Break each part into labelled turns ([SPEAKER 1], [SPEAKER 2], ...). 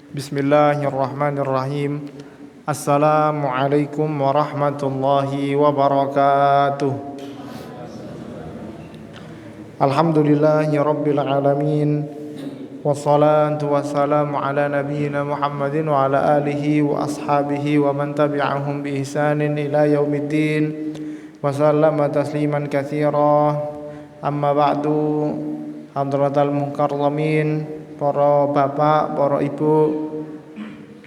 [SPEAKER 1] Bismillahirrahmanirrahim. Assalamualaikum warahmatullahi wabarakatuh. Alhamdulillahi rabbil alamin. Wassalatu wassalamu ala nabiyyina Muhammadin wa ala alihi wa ashabihi wa man tabi'ahum bi ihsanin ila yaumiddin. Wa sallama tasliman katsira. Amma ba'du. Hadratal mukarramin, para bapak, para ibu,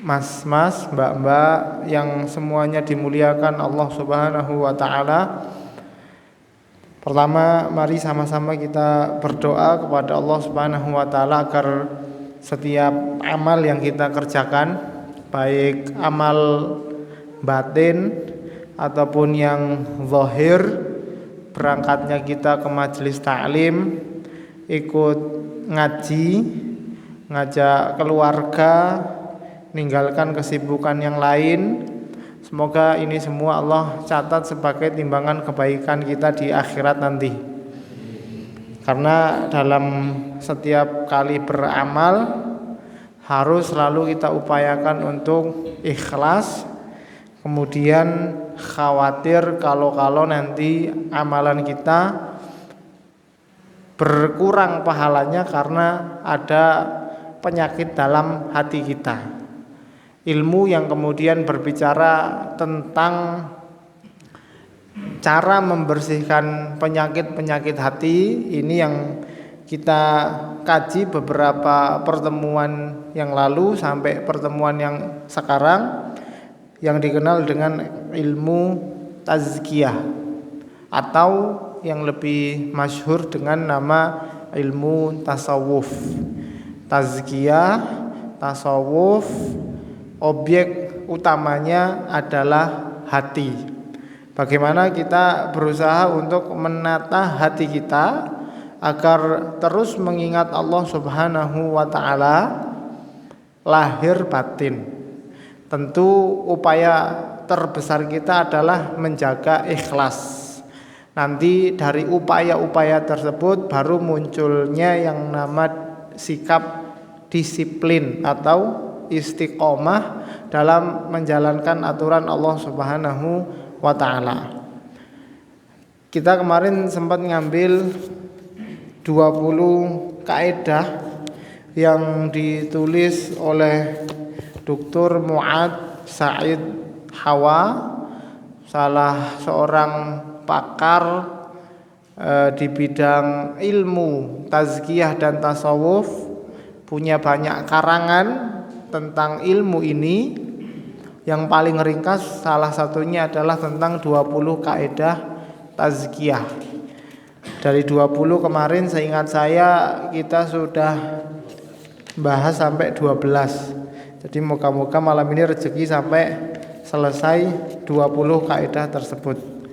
[SPEAKER 1] mas-mas, mbak-mbak yang semuanya dimuliakan Allah Subhanahu wa taala. Pertama, mari sama-sama kita berdoa kepada Allah Subhanahu wa taala agar setiap amal yang kita kerjakan, baik amal batin ataupun yang zahir, berangkatnya kita ke majelis taklim, ikut ngaji, ngajak keluarga, ninggalkan kesibukan yang lain. Semoga ini semua Allah catat sebagai timbangan kebaikan kita di akhirat nanti. Karena dalam setiap kali beramal harus selalu kita upayakan untuk ikhlas. Kemudian khawatir kalau nanti amalan kita berkurang pahalanya karena ada penyakit dalam hati kita. Ilmu yang kemudian berbicara tentang cara membersihkan penyakit-penyakit hati, ini yang kita kaji beberapa pertemuan yang lalu sampai pertemuan yang sekarang, yang dikenal dengan ilmu tazkiyah atau yang lebih masyhur dengan nama ilmu tasawuf. Tazkiyah, tasawuf, objek utamanya adalah hati. Bagaimana kita berusaha untuk menata hati kita agar terus mengingat Allah Subhanahu wa taala lahir batin. Tentu upaya terbesar kita adalah menjaga ikhlas. Nanti dari upaya-upaya tersebut baru munculnya yang nama sikap disiplin atau istiqomah dalam menjalankan aturan Allah Subhanahu wa taala. Kita kemarin sempat ngambil 20 kaidah yang ditulis oleh Dr. Mu'ad Said Hawa, salah seorang pakar di bidang ilmu tazkiyah dan tasawuf, punya banyak karangan tentang ilmu ini. Yang paling ringkas salah satunya adalah tentang 20 kaidah tazkiyah. Dari 20 kemarin seingat saya kita sudah bahas sampai 12. Jadi moga-moga malam ini rezeki sampai selesai 20 kaidah tersebut.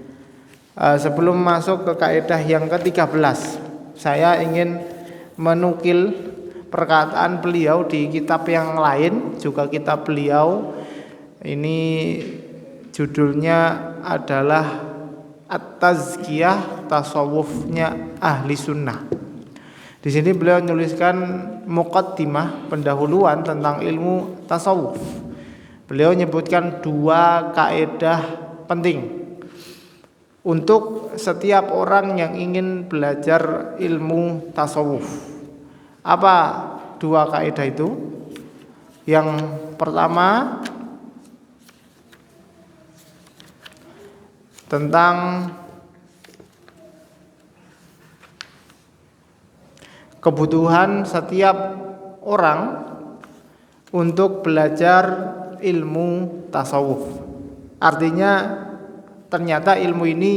[SPEAKER 1] Sebelum masuk ke kaidah yang ke-13, saya ingin menukil perkataan beliau di kitab yang lain, juga kitab beliau. Ini judulnya adalah At-Tazkiyah, tasawufnya ahli sunnah. Di sini beliau menuliskan muqaddimah, pendahuluan tentang ilmu tasawuf. Beliau menyebutkan 2 kaidah penting untuk setiap orang yang ingin belajar ilmu tasawuf. Apa 2 kaidah itu? Yang pertama tentang kebutuhan setiap orang untuk belajar ilmu tasawuf. Artinya ternyata ilmu ini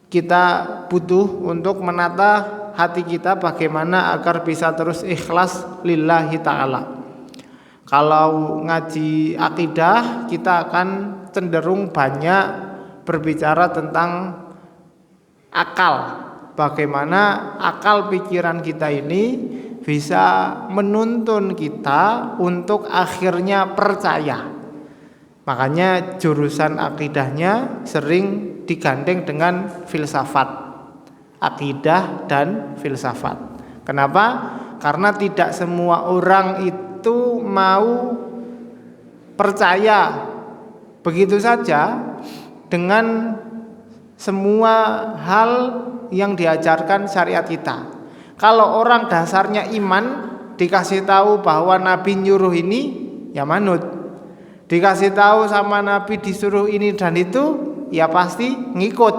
[SPEAKER 1] kita butuh untuk menata hati kita bagaimana agar bisa terus ikhlas lillahi ta'ala. Kalau ngaji akidah, kita akan cenderung banyak berbicara tentang akal. Bagaimana akal pikiran kita ini bisa menuntun kita untuk akhirnya percaya. Makanya jurusan akidahnya sering digandeng dengan filsafat. Akidah dan filsafat. Kenapa? Karena tidak semua orang itu mau percaya begitu saja dengan semua hal yang diajarkan syariat kita. Kalau orang dasarnya iman, dikasih tahu bahwa Nabi nyuruh ini, ya manut. Dikasih tahu sama Nabi disuruh ini dan itu, ya pasti ngikut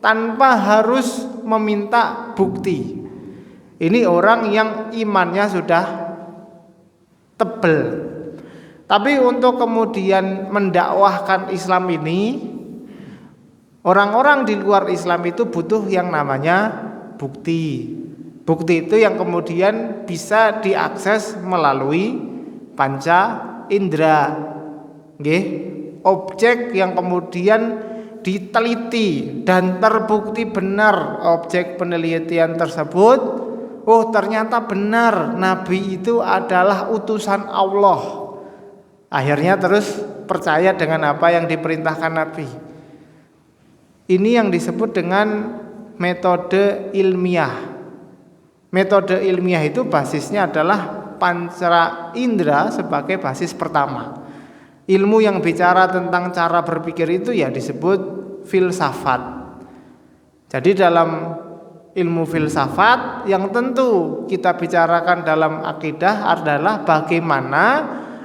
[SPEAKER 1] tanpa harus meminta bukti. Ini orang yang imannya sudah tebel. Tapi untuk kemudian mendakwahkan Islam ini, orang-orang di luar Islam itu butuh yang namanya bukti. Bukti itu yang kemudian bisa diakses melalui panca indera. Nggih, objek yang kemudian diteliti dan terbukti benar objek penelitian tersebut. Oh, ternyata benar Nabi itu adalah utusan Allah. Akhirnya terus percaya dengan apa yang diperintahkan Nabi. Ini yang disebut dengan metode ilmiah. Metode ilmiah itu basisnya adalah panca indera sebagai basis pertama. Ilmu yang bicara tentang cara berpikir itu ya disebut filsafat. Jadi dalam ilmu filsafat yang tentu kita bicarakan dalam akidah adalah bagaimana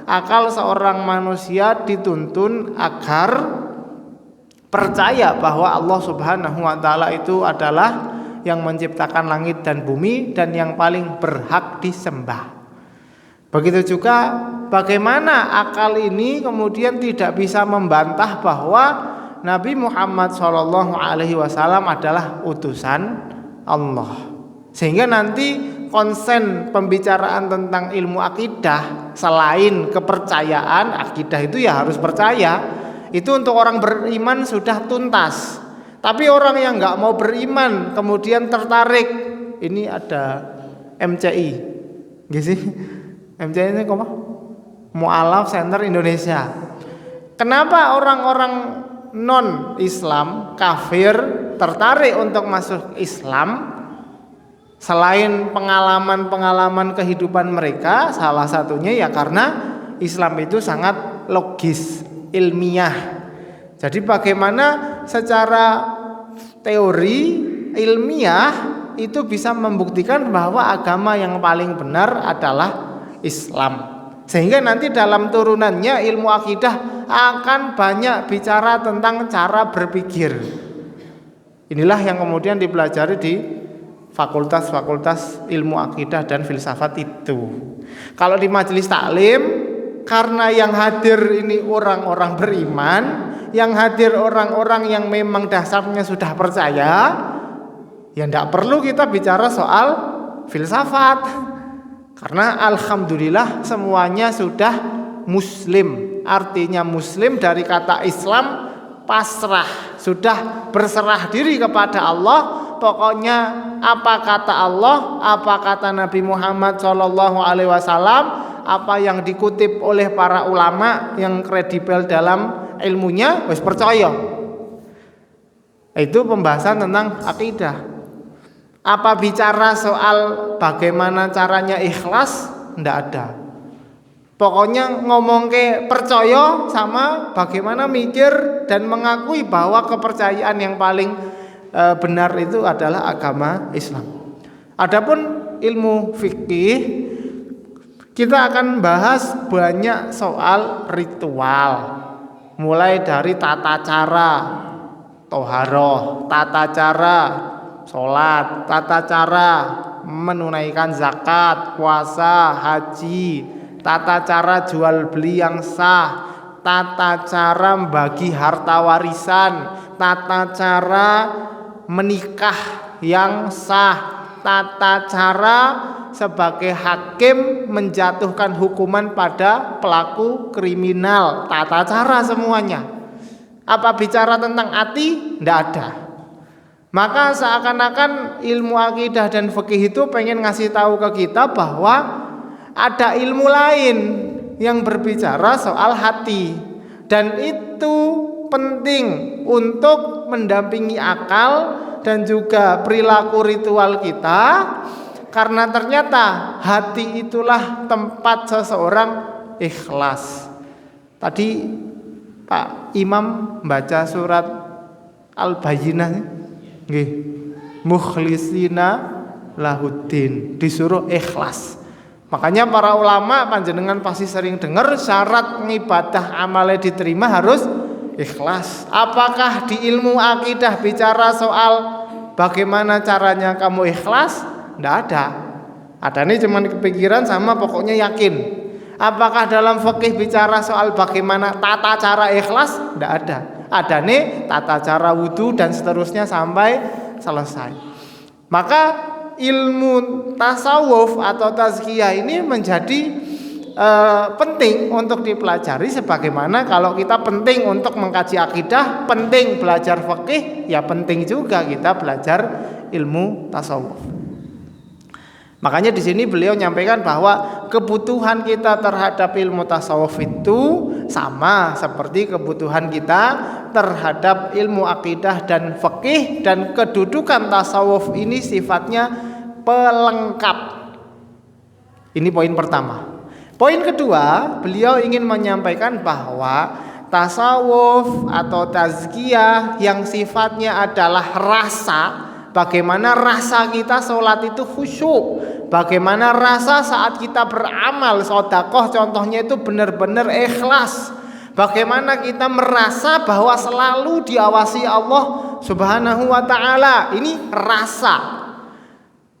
[SPEAKER 1] akal seorang manusia dituntun agar percaya bahwa Allah Subhanahu wa taala itu adalah yang menciptakan langit dan bumi dan yang paling berhak disembah. Begitu juga bagaimana akal ini kemudian tidak bisa membantah bahwa Nabi Muhammad SAW adalah utusan Allah. Sehingga nanti konsen pembicaraan tentang ilmu akidah selain kepercayaan, akidah itu ya harus percaya. Itu untuk orang beriman sudah tuntas. Tapi orang yang nggak mau beriman kemudian tertarik, ini ada MCI, gitu sih. MCI ini apa? Mu'alaf Center Indonesia. Kenapa orang-orang non-Islam, kafir, tertarik untuk masuk Islam? Selain pengalaman-pengalaman kehidupan mereka, salah satunya ya karena Islam itu sangat logis, ilmiah. Jadi bagaimana secara teori ilmiah itu bisa membuktikan bahwa agama yang paling benar adalah Islam. Sehingga nanti dalam turunannya ilmu akidah akan banyak bicara tentang cara berpikir. Inilah yang kemudian dipelajari di fakultas-fakultas ilmu akidah dan filsafat itu. Kalau di majelis taklim, karena yang hadir ini orang-orang beriman, yang hadir orang-orang yang memang dasarnya sudah percaya, ya tidak perlu kita bicara soal filsafat. Karena alhamdulillah semuanya sudah muslim. Artinya muslim dari kata Islam, pasrah, sudah berserah diri kepada Allah. Pokoknya apa kata Allah, apa kata Nabi Muhammad SAW, apa yang dikutip oleh para ulama yang kredibel dalam ilmunya, wis percaya. Itu pembahasan tentang akidah. Apa bicara soal bagaimana caranya ikhlas? Ndak ada. Pokoknya ngomong ke percaya sama bagaimana mikir dan mengakui bahwa kepercayaan yang paling benar itu adalah agama Islam. Adapun ilmu fikih, kita akan bahas banyak soal ritual, mulai dari tata cara toharoh, tata cara sholat, tata cara menunaikan zakat, puasa, haji, tata cara jual beli yang sah, tata cara membagi harta warisan, tata cara menikah yang sah, tata cara sebagai hakim menjatuhkan hukuman pada pelaku kriminal, tata cara semuanya. Apa bicara tentang hati? Tidak ada. Maka seakan-akan ilmu akidah dan fikih itu pengen ngasih tahu ke kita bahwa ada ilmu lain yang berbicara soal hati, dan itu penting untuk mendampingi akal dan juga perilaku ritual kita. Karena ternyata hati itulah tempat seseorang ikhlas. Tadi Pak Imam baca surat Al-Bayyinah nggih. Mukhlisina lahuddin, disuruh ikhlas. Makanya para ulama panjenengan pasti sering dengar syarat ngibadah amale diterima harus ikhlas. Apakah di ilmu akidah bicara soal bagaimana caranya kamu ikhlas? Tidak ada. Adanya cuma kepikiran sama pokoknya yakin. Apakah dalam fikih bicara soal bagaimana tata cara ikhlas? Tidak ada. Adanya tata cara wudu dan seterusnya sampai selesai. Maka ilmu tasawuf atau tazkiyah ini menjadi penting untuk dipelajari, sebagaimana kalau kita penting untuk mengkaji akidah, penting belajar fikih, ya penting juga kita belajar ilmu tasawuf. Makanya di sini beliau nyampaikan bahwa kebutuhan kita terhadap ilmu tasawuf itu sama seperti kebutuhan kita terhadap ilmu akidah dan fikih, dan kedudukan tasawuf ini sifatnya pelengkap. Ini poin pertama. Poin kedua, beliau ingin menyampaikan bahwa tasawuf atau tazkiyah yang sifatnya adalah rasa, bagaimana rasa kita sholat itu khusyuk, bagaimana rasa saat kita beramal sedekah contohnya itu benar-benar ikhlas, bagaimana kita merasa bahwa selalu diawasi Allah Subhanahu wa taala. Ini rasa.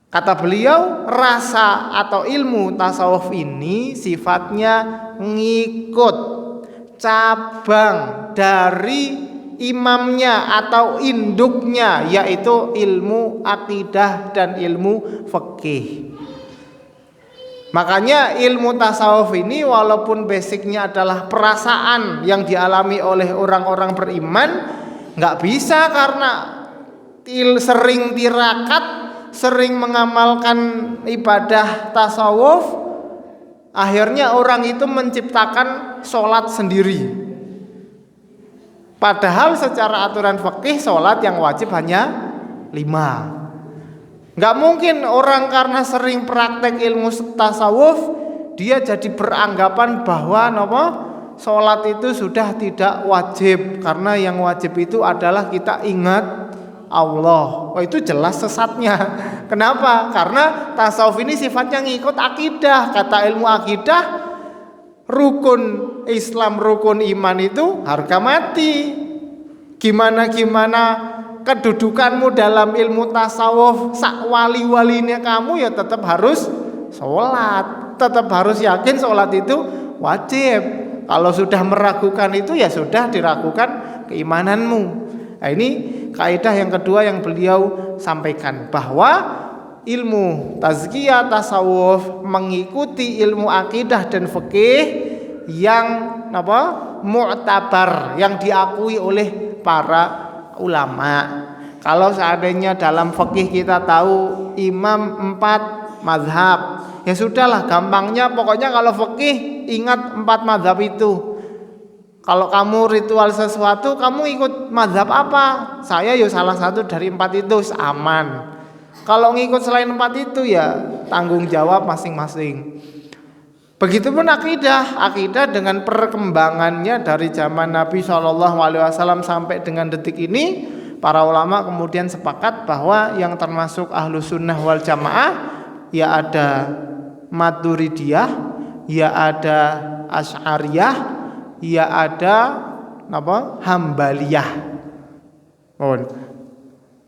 [SPEAKER 1] Kata beliau, rasa atau ilmu tasawuf ini sifatnya ngikut cabang dari imamnya atau induknya, yaitu ilmu akidah dan ilmu fikih. Makanya ilmu tasawuf ini walaupun basicnya adalah perasaan yang dialami oleh orang-orang beriman, nggak bisa karena sering tirakat, sering mengamalkan ibadah tasawuf, akhirnya orang itu menciptakan sholat sendiri. Padahal secara aturan fikih sholat yang wajib hanya 5. Nggak mungkin orang karena sering praktek ilmu tasawuf dia jadi beranggapan bahwa sholat itu sudah tidak wajib, karena yang wajib itu adalah kita ingat Allah. Oh, itu jelas sesatnya. Kenapa? Karena tasawuf ini sifatnya ngikut akidah. Kata ilmu akidah, rukun Islam, rukun iman itu harga mati. Gimana kedudukanmu dalam ilmu tasawuf, sak wali-walinya kamu ya tetap harus sholat, tetap harus yakin sholat itu wajib. Kalau sudah meragukan itu ya sudah diragukan keimananmu. Nah, ini kaidah yang kedua yang beliau sampaikan, bahwa ilmu tazkiyah tasawuf mengikuti ilmu akidah dan fikih yang mu'tabar, yang diakui oleh para ulama. Kalau seandainya dalam fikih kita tahu imam 4 mazhab, ya sudahlah, gampangnya pokoknya kalau fikih ingat 4 mazhab itu. Kalau kamu ritual sesuatu, kamu ikut mazhab apa? Saya ya salah satu dari 4 itu, aman. Kalau ngikut selain 4 itu ya tanggung jawab masing-masing. Begitupun akidah dengan perkembangannya dari zaman Nabi SAW sampai dengan detik ini, para ulama kemudian sepakat bahwa yang termasuk Ahlus Sunnah wal Jamaah ya ada Maturidiyah, ya ada Asy'ariyah, ya ada Hambaliyah.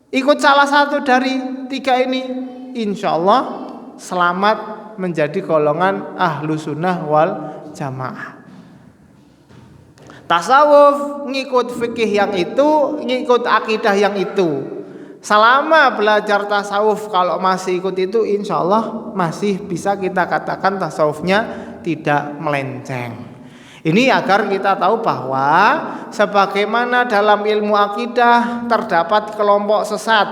[SPEAKER 1] Ikut salah satu dari 3 ini, insya Allah selamat menjadi golongan Ahlu Sunnah wal Jamaah. Tasawuf ngikut fikih yang itu, ngikut akidah yang itu. Selama belajar tasawuf kalau masih ikut itu, insya Allah masih bisa kita katakan tasawufnya tidak melenceng. Ini agar kita tahu bahwa sebagaimana dalam ilmu akidah terdapat kelompok sesat,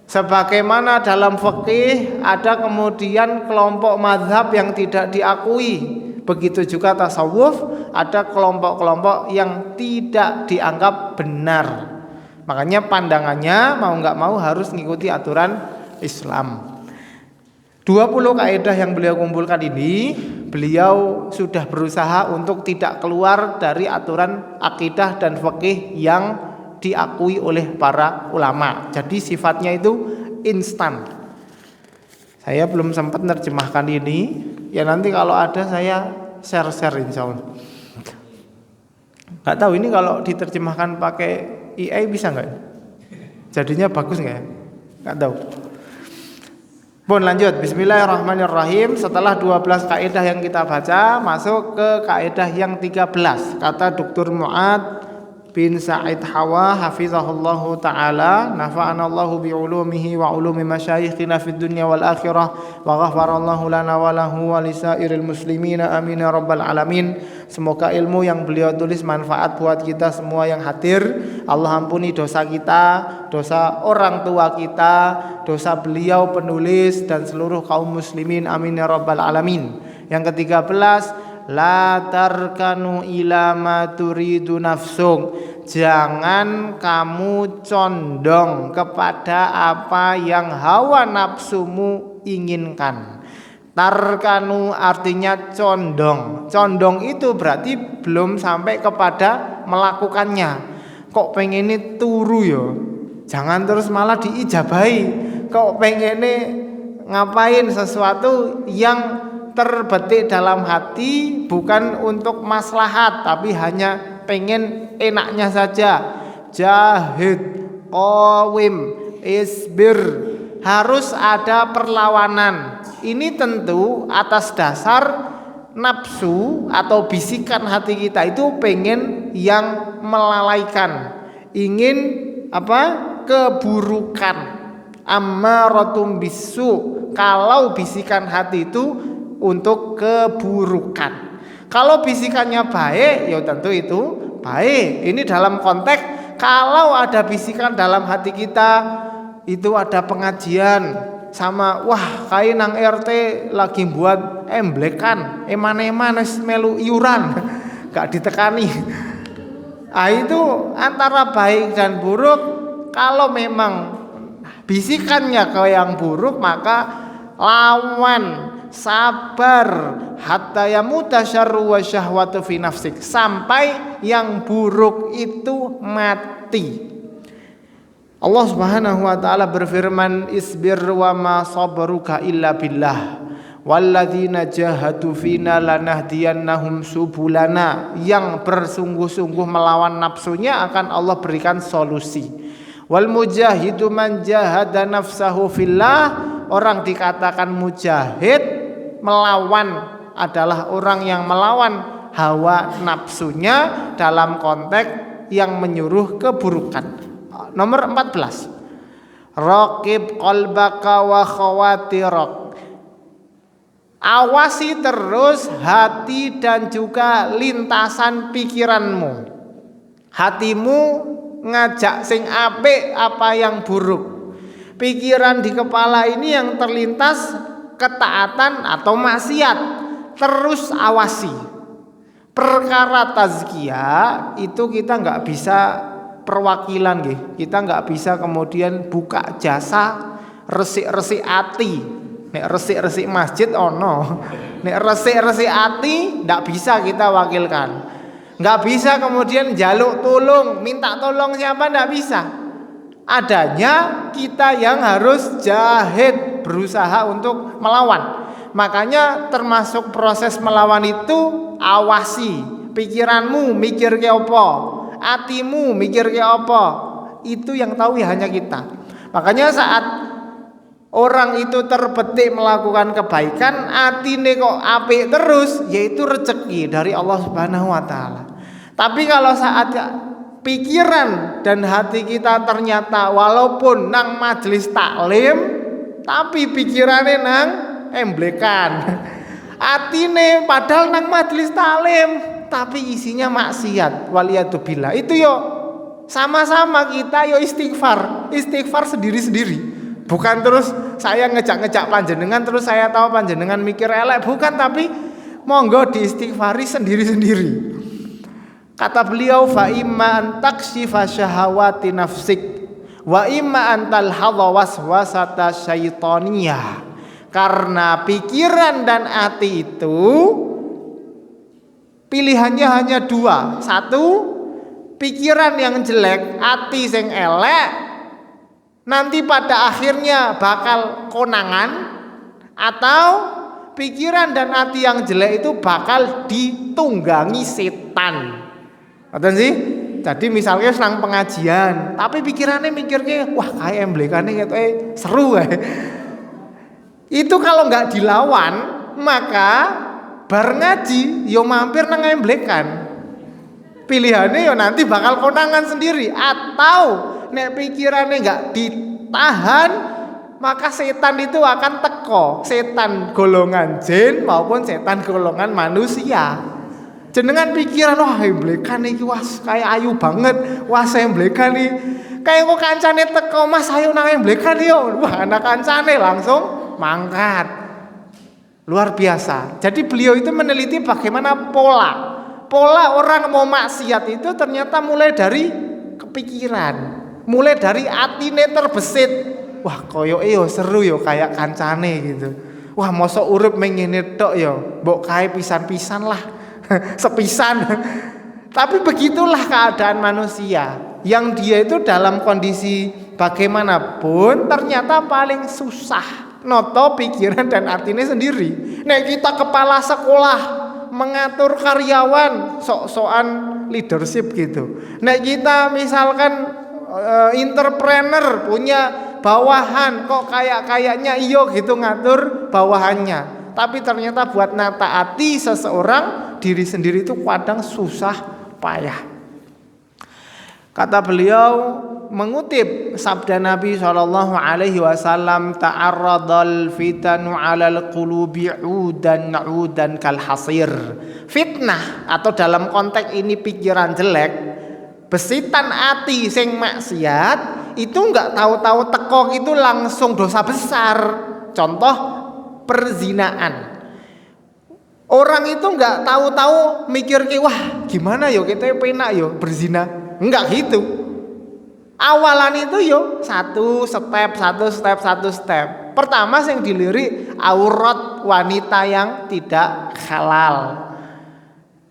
[SPEAKER 1] sebagaimana dalam fikih ada kemudian kelompok mazhab yang tidak diakui, begitu juga tasawuf ada kelompok-kelompok yang tidak dianggap benar. Makanya pandangannya mau nggak mau harus mengikuti aturan Islam. 20 kaidah yang beliau kumpulkan ini, beliau sudah berusaha untuk tidak keluar dari aturan akidah dan fikih yang diakui oleh para ulama. Jadi sifatnya itu instan. Saya belum sempat menerjemahkan ini, ya nanti kalau ada saya share insyaallah. Gak tahu ini kalau diterjemahkan pakai AI bisa nggak? Jadinya bagus nggak ya? Gak tahu. Pun lanjut, bismillahirrahmanirrahim. Setelah 12 kaidah yang kita baca, masuk ke kaidah yang 13. Kata Dr. Mu'ad bin Sa'id Hawa hafizahullahu ta'ala, nafa'anallahu bi'ulumihi wa ulumi masyayikhina fid dunya wal akhirah wa ghafarallahu lana wa lahu wa lisairil muslimina amin ya rabbal alamin. Semoga ilmu yang beliau tulis manfaat buat kita semua yang hadir. Allah ampuni dosa kita, dosa orang tua kita, dosa beliau penulis dan seluruh kaum muslimin amin ya rabbal alamin. Yang ke-13, la tarkanu ila ma turidu nafsuk. Jangan kamu condong kepada apa yang hawa nafsumu inginkan. Tarkanu artinya condong. Condong itu berarti belum sampai kepada melakukannya. Kok pengen ini turu ya? Jangan terus malah diijabahi. Kok pengen ini ngapain sesuatu yang terbetik dalam hati, bukan untuk maslahat tapi hanya pengen enaknya saja. Jahid, qawim, isbir, harus ada perlawanan. Ini tentu atas dasar nafsu atau bisikan hati kita itu pengen yang melalaikan, ingin keburukan, ammaratum bisu. Kalau bisikan hati itu untuk keburukan. Kalau bisikannya baik, ya tentu itu baik. Ini dalam konteks kalau ada bisikan dalam hati kita, itu ada pengajian sama wah kayak nang RT lagi buat emblekan, eman-eman melu iuran, gak ditekani. Itu antara baik dan buruk. Kalau memang bisikannya ke yang buruk, maka lawan, sabar hatta yamuta syarru wa syahwatu fi nafsik, sampai yang buruk itu mati. Allah Subhanahu wa taala berfirman, isbir wa ma sabruka illa billah walladzina jahadu fina lanahdiyannahum subulana. Yang bersungguh-sungguh melawan nafsunya akan Allah berikan solusi. Wal mujahidu man jahada nafsahu fillah. Orang dikatakan mujahid, melawan, adalah orang yang melawan hawa nafsunya dalam konteks yang menyuruh keburukan. Nomor 14, raqib qalbaka wa khawatirok. Awasi terus hati dan juga lintasan pikiranmu. Hatimu ngajak sing apik apa yang buruk. Pikiran di kepala ini yang terlintas ketaatan atau maksiat, terus awasi. Perkara tazkiyah itu kita nggak bisa perwakilan, kita nggak bisa kemudian buka jasa resik-resik ati. Nek resik-resik masjid ono, nek resik-resik ati nggak bisa kita wakilkan. Nggak bisa kemudian jaluk tolong, minta tolong siapa, nggak bisa. Adanya kita yang harus jahid, berusaha untuk melawan. Makanya termasuk proses melawan itu awasi pikiranmu, mikir ke apa, hatimu mikir ke apa, itu yang tahu ya hanya kita. Makanya saat orang itu terbetik melakukan kebaikan, atine kok apik terus, yaitu rezeki dari Allah Subhanahu wa taala. Tapi kalau saat pikiran dan hati kita ternyata walaupun nang majelis taklim, tapi pikirannya nang emblekan, atine padahal nang majelis taklim, tapi isinya maksiat, waliyatubillah. Itu yo sama-sama kita yo istighfar sendiri-sendiri. Bukan terus saya ngejak-ngejak panjenengan terus saya tahu panjenengan mikir elek, bukan, tapi monggo diistighfari sendiri-sendiri. Kata beliau, fa imma an takshifa syahawati nafsik wa imma an talhadha waswasata syaitaniyah. Karena pikiran dan hati itu pilihannya hanya dua. Satu, pikiran yang jelek, hati sing elek, nanti pada akhirnya bakal konangan. Atau pikiran dan hati yang jelek itu bakal ditunggangi setan. Ngerti sih? Jadi misalnya senang pengajian, tapi pikirannya mikirnya, wah kayak emblekannya gitu, seru ya. Itu kalau nggak dilawan, maka bar ngaji yo mampir nang emblekan. Pilihannya yo nanti bakal konangan sendiri. Atau nek pikirannya nggak ditahan, maka setan itu akan teko. Setan golongan jin maupun setan golongan manusia. Jenengan pikiran, wah emblekan iki was kayak ayu banget, wah emblekan iki kayak kok kancane teko, Mas ayo nang emblekan yo. Wah anak kancane langsung mangkat. Luar biasa. Jadi beliau itu meneliti bagaimana pola orang mau maksiat itu ternyata mulai dari kepikiran, mulai dari atine terbesit. Wah koyo yo seru yo kayak kancane gitu. Wah mosok urip mengene tok yo, mbok kae pisan-pisan lah. Sepisan. Tapi begitulah keadaan manusia, yang dia itu dalam kondisi bagaimanapun ternyata paling susah noto pikiran dan artinya sendiri. Nek kita kepala sekolah mengatur karyawan sok-sokan leadership gitu. Nek kita misalkan entrepreneur punya bawahan kok kayaknya iyo gitu ngatur bawahannya. Tapi ternyata buat nataati seseorang diri sendiri itu kadang susah payah. Kata beliau mengutip sabda Nabi SAW, ta'arradal fitanu 'alal qulubi 'udan kal hasir. Fitnah atau dalam konteks ini pikiran jelek, besitan ati sing maksiat itu enggak tahu-tahu teko itu langsung dosa besar. Contoh perzinaan. Orang itu enggak tahu-tahu mikir wah gimana yo kita penak yo berzina. Enggak gitu. Awalan itu yo satu step. Pertama yang dilirik aurat wanita yang tidak halal.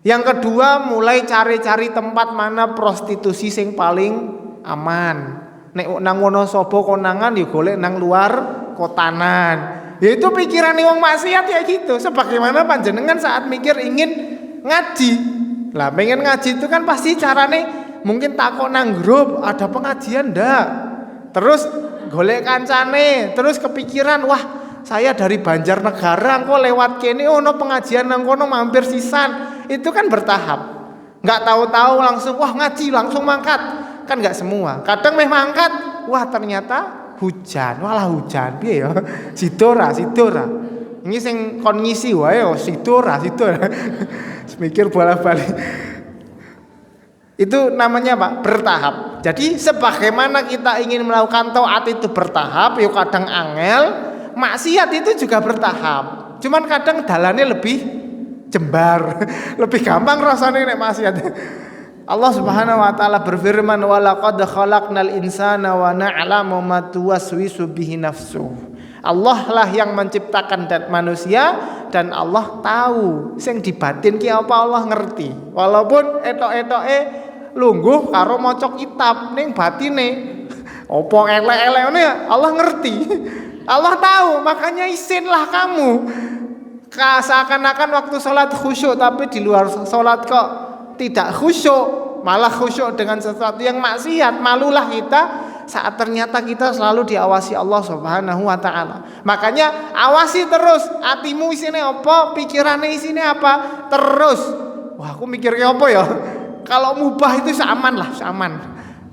[SPEAKER 1] Yang kedua mulai cari-cari tempat mana prostitusi sing paling aman. Nek nang Wonosobo konangan yo golek nang luar kotanan. Ya itu pikiran wong maksiat ya gitu. Sebagaimana panjenengan saat mikir ingin ngaji. Lah pengen ngaji itu kan pasti carane mungkin takok nang grup ada pengajian ndak. Terus golek kancane, terus kepikiran wah saya dari Banjarnegara kok lewat kene ono pengajian nang kono mampir sisan. Itu kan bertahap. Enggak tahu-tahu langsung wah ngaji langsung mangkat. Kan enggak semua. Kadang meh mangkat, wah ternyata hujan, walah hujan piye ya? Sidora. Ini sing kon ngisi wae yo sidora. Mikir bola-balik. Itu namanya Pak, bertahap. Jadi sebagaimana kita ingin melakukan taat itu bertahap, yuk kadang angel, maksiat itu juga bertahap. Cuman kadang dalannya lebih jembar, lebih gampang rasanya nek maksiat. Allah Subhanahu wa taala berfirman wa laqad khalaqnal insana wa na'lamu ma tuwaswisu bihi nafsuh. Allah lah yang menciptakan manusia dan Allah tahu sing di batin ki apa Allah ngerti. Walaupun etok-etoke lungguh karo maca kitab ning batine apa elek-elek ngene Allah ngerti. Allah tahu, makanya isinlah kamu. Seakan-akan waktu sholat khusyuk tapi di luar sholat kok tidak khusyuk, malah khusyuk dengan sesuatu yang maksiat. Malulah kita saat ternyata kita selalu diawasi Allah Subhanahu wa taala. Makanya awasi terus hatimu isine apa, pikirannya isine apa. Terus, wah aku mikirnya apa ya? Kalau mubah itu aman.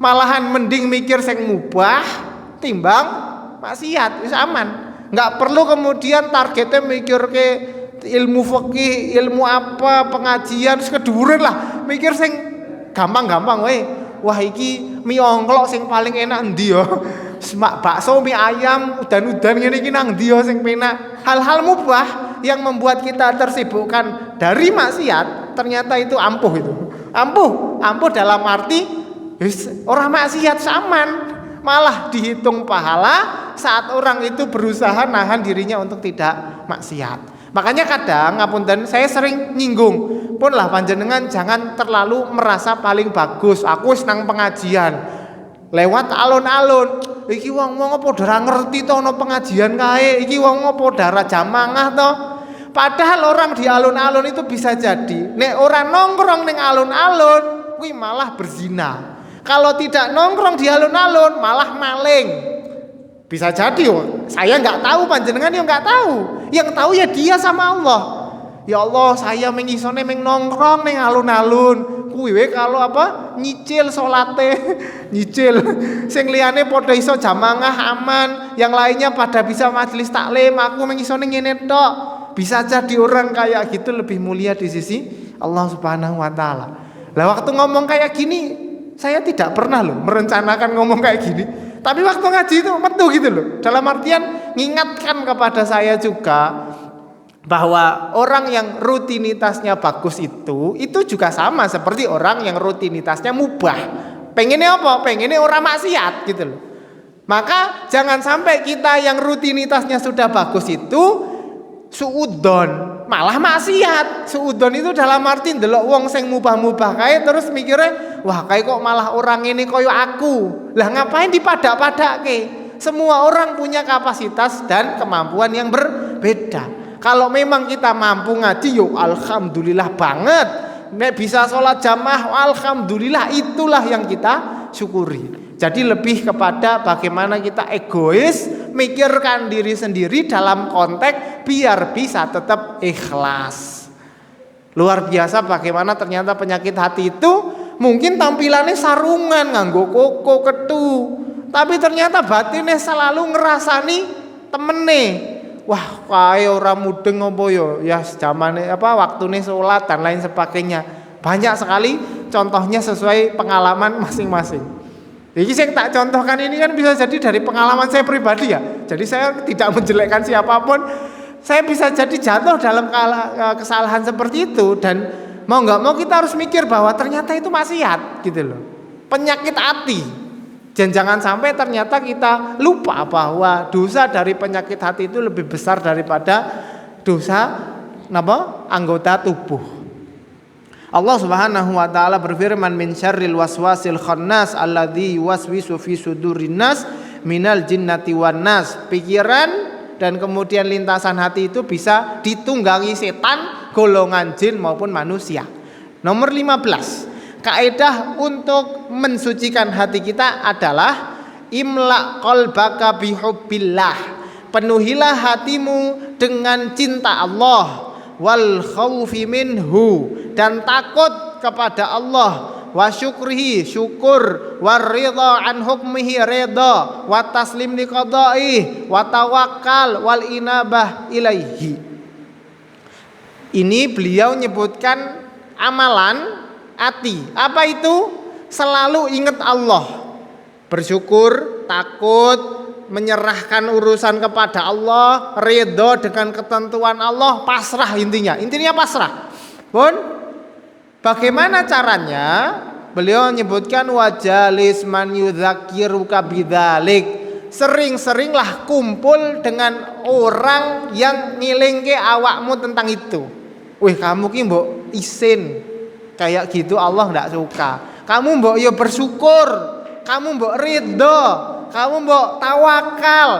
[SPEAKER 1] Malahan mending mikir sing mubah timbang maksiat, wis aman. Enggak perlu kemudian targetnya mikir ke ilmu fikih, ilmu apa, pengajian sekeduren lah. Mikir sing gampang-gampang wae. Wah iki mie ongklok sing paling enak endi ya? Semak bakso, mie ayam, udan-udan ngene iki nang endi ya sing penak? Hal-hal mubah yang membuat kita tersibukkan dari maksiat, ternyata itu ampuh itu. Ampuh dalam arti ora maksiat aman. malah dihitung pahala saat orang itu berusaha nahan dirinya untuk tidak maksiat. Makanya kadang ngapunten saya sering nyinggung, pun lah panjenengan jangan terlalu merasa paling bagus. Aku wis nang pengajian lewat alun-alun, iki wong-wong apa ora ngerti to ana pengajian kae, iki wong apa ora jamangah to. Padahal orang di alun-alun itu bisa jadi nek ora nongkrong ning alun-alun kuwi malah berzina. Kalau tidak nongkrong di alun-alun malah maling. Bisa jadi saya nggak tahu, panjenengan yo nggak tahu. Yang tahu ya dia sama Allah. Ya Allah, saya mengisone meng nongkrong ning alun-alun. Kuwi kalau apa? Nyicil salate, nyicil. Sing liyane padha iso jamangah aman, yang lainnya pada bisa majelis taklim, aku mengisone ngene tok. Bisa jadi orang kayak gitu lebih mulia di sisi Allah Subhanahu wa taala. Lah waktu ngomong kayak gini, saya tidak pernah loh merencanakan ngomong kayak gini. Tapi waktu ngaji itu metu gitu loh. Dalam artian ngingatkan kepada saya juga bahwa orang yang rutinitasnya bagus itu juga sama seperti orang yang rutinitasnya mubah. Pengennya apa? Pengennya orang maksiat gitu loh. Maka jangan sampai kita yang rutinitasnya sudah bagus itu suudon malah maksiat. Suudon itu dalam arti ndelok wong sing mubah-mubah kae terus mikirnya, wah kae kok malah orang ini koyo aku. Lah ngapain dipadak-padake? Semua orang punya kapasitas dan kemampuan yang berbeda. Kalau memang kita mampu ngaji, yo alhamdulillah banget. Nek bisa sholat jamaah, alhamdulillah, itulah yang kita syukuri. Jadi lebih kepada bagaimana kita egois, mikirkan diri sendiri dalam konteks biar bisa tetap ikhlas. Luar biasa bagaimana ternyata penyakit hati itu mungkin tampilannya sarungan nganggo koko ketu, tapi ternyata batinnya selalu ngerasani temene. Wah, kae ora mudeng apa yo? Ya zamane apa waktune salat dan lain sebagainya. Banyak sekali contohnya sesuai pengalaman masing-masing. Jadi saya tak contohkan ini kan bisa jadi dari pengalaman saya pribadi ya. Jadi saya tidak menjelekkan siapapun. Saya bisa jadi jatuh dalam kesalahan seperti itu dan mau nggak mau kita harus mikir bahwa ternyata itu maksiat gitu loh. Penyakit hati. Dan jangan sampai ternyata kita lupa bahwa dosa dari penyakit hati itu lebih besar daripada dosa anggota tubuh. Allah Subhanahu wa taala berfirman, min syarril waswasil khannas alladzi yuwaswisu fi sudurin nas minal jinnati wan nas. Pikiran dan kemudian lintasan hati itu bisa ditunggangi setan, golongan jin maupun manusia. Nomor 15. Kaidah untuk mensucikan hati kita adalah imla qalbaka bihubbillah. Penuhilah hatimu dengan cinta Allah, wal khaufi minhu, dan takut kepada Allah, wa syukrihi, syukur, war ridha an hukmihi, ridha, wa taslim li qada'i, wa tawakkal wal inabah ilaihi. Ini beliau nyebutkan amalan hati. Apa itu? Selalu ingat Allah, bersyukur, takut, menyerahkan urusan kepada Allah, ridho dengan ketentuan Allah, pasrah intinya pasrah. Pun bagaimana caranya? Beliau menyebutkan wajalis man yudzakiruka bidzalik. Sering-seringlah kumpul dengan orang yang ngilingke awakmu tentang itu. Wih, kamu ki mbok isin kayak gitu Allah enggak suka. Kamu mbok yo bersyukur, kamu mbok ridho, kamu mbok tawakal.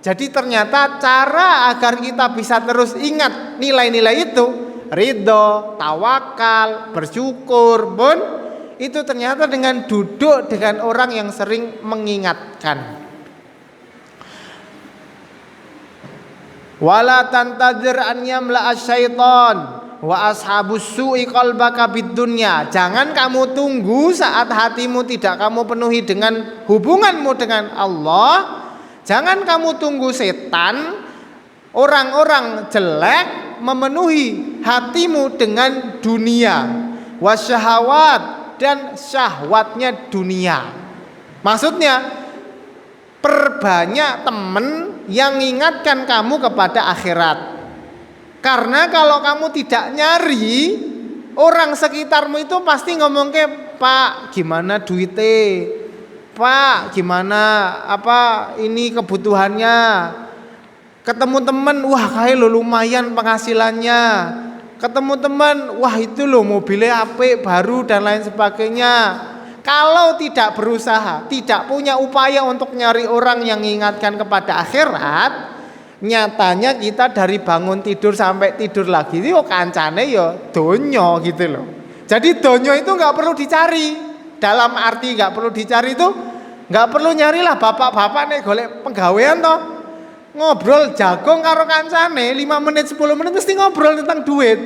[SPEAKER 1] Jadi ternyata cara agar kita bisa terus ingat nilai-nilai itu, ridho, tawakal, bersyukur pun itu ternyata dengan duduk dengan orang yang sering mengingatkan. Wala tantadzir an yamla asyaiton wa ashabus su'i qalbaka bidunya. Jangan kamu tunggu saat hatimu tidak kamu penuhi dengan hubunganmu dengan Allah. Jangan kamu tunggu setan, orang-orang jelek memenuhi hatimu dengan dunia, wasyahawat, dan syahwatnya dunia. Maksudnya perbanyak teman yang mengingatkan kamu kepada akhirat. Karena kalau kamu tidak nyari, orang sekitarmu itu pasti ngomong ke, Pak gimana duitnya, Pak, gimana ini kebutuhannya? Ketemu temen, wah kayak lo lumayan penghasilannya. Ketemu teman, wah itu loh mobilnya apik baru dan lain sebagainya. Kalau tidak berusaha, tidak punya upaya untuk nyari orang yang mengingatkan kepada akhirat, nyatanya kita dari bangun tidur sampai tidur lagi yo kancane yo donyo gitu loh. Jadi donyo itu nggak perlu dicari. Dalam arti nggak perlu dicari itu nggak perlu nyarilah bapak-bapak nih golek penggawean toh. Ngobrol jagung karo kancane 5 menit 10 menit mesti ngobrol tentang duit.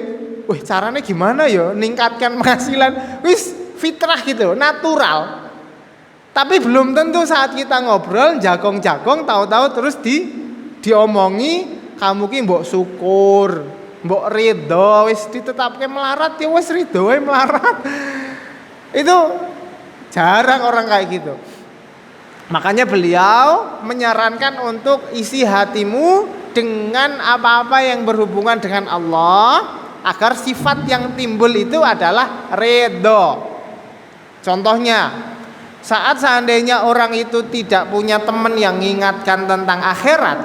[SPEAKER 1] Wih, caranya gimana ya ningkatkan penghasilan? Wis fitrah gitu, natural. Tapi belum tentu saat kita ngobrol jagung-jagung tahu-tahu terus diomongi kamu ki mbok syukur, mbok ridho, wis ditetapke melarat ya wis ridho wae melarat. Itu jarang orang kayak gitu. Makanya beliau menyarankan untuk isi hatimu dengan apa-apa yang berhubungan dengan Allah agar sifat yang timbul itu adalah ridho. Contohnya, saat seandainya orang itu tidak punya teman yang mengingatkan tentang akhirat,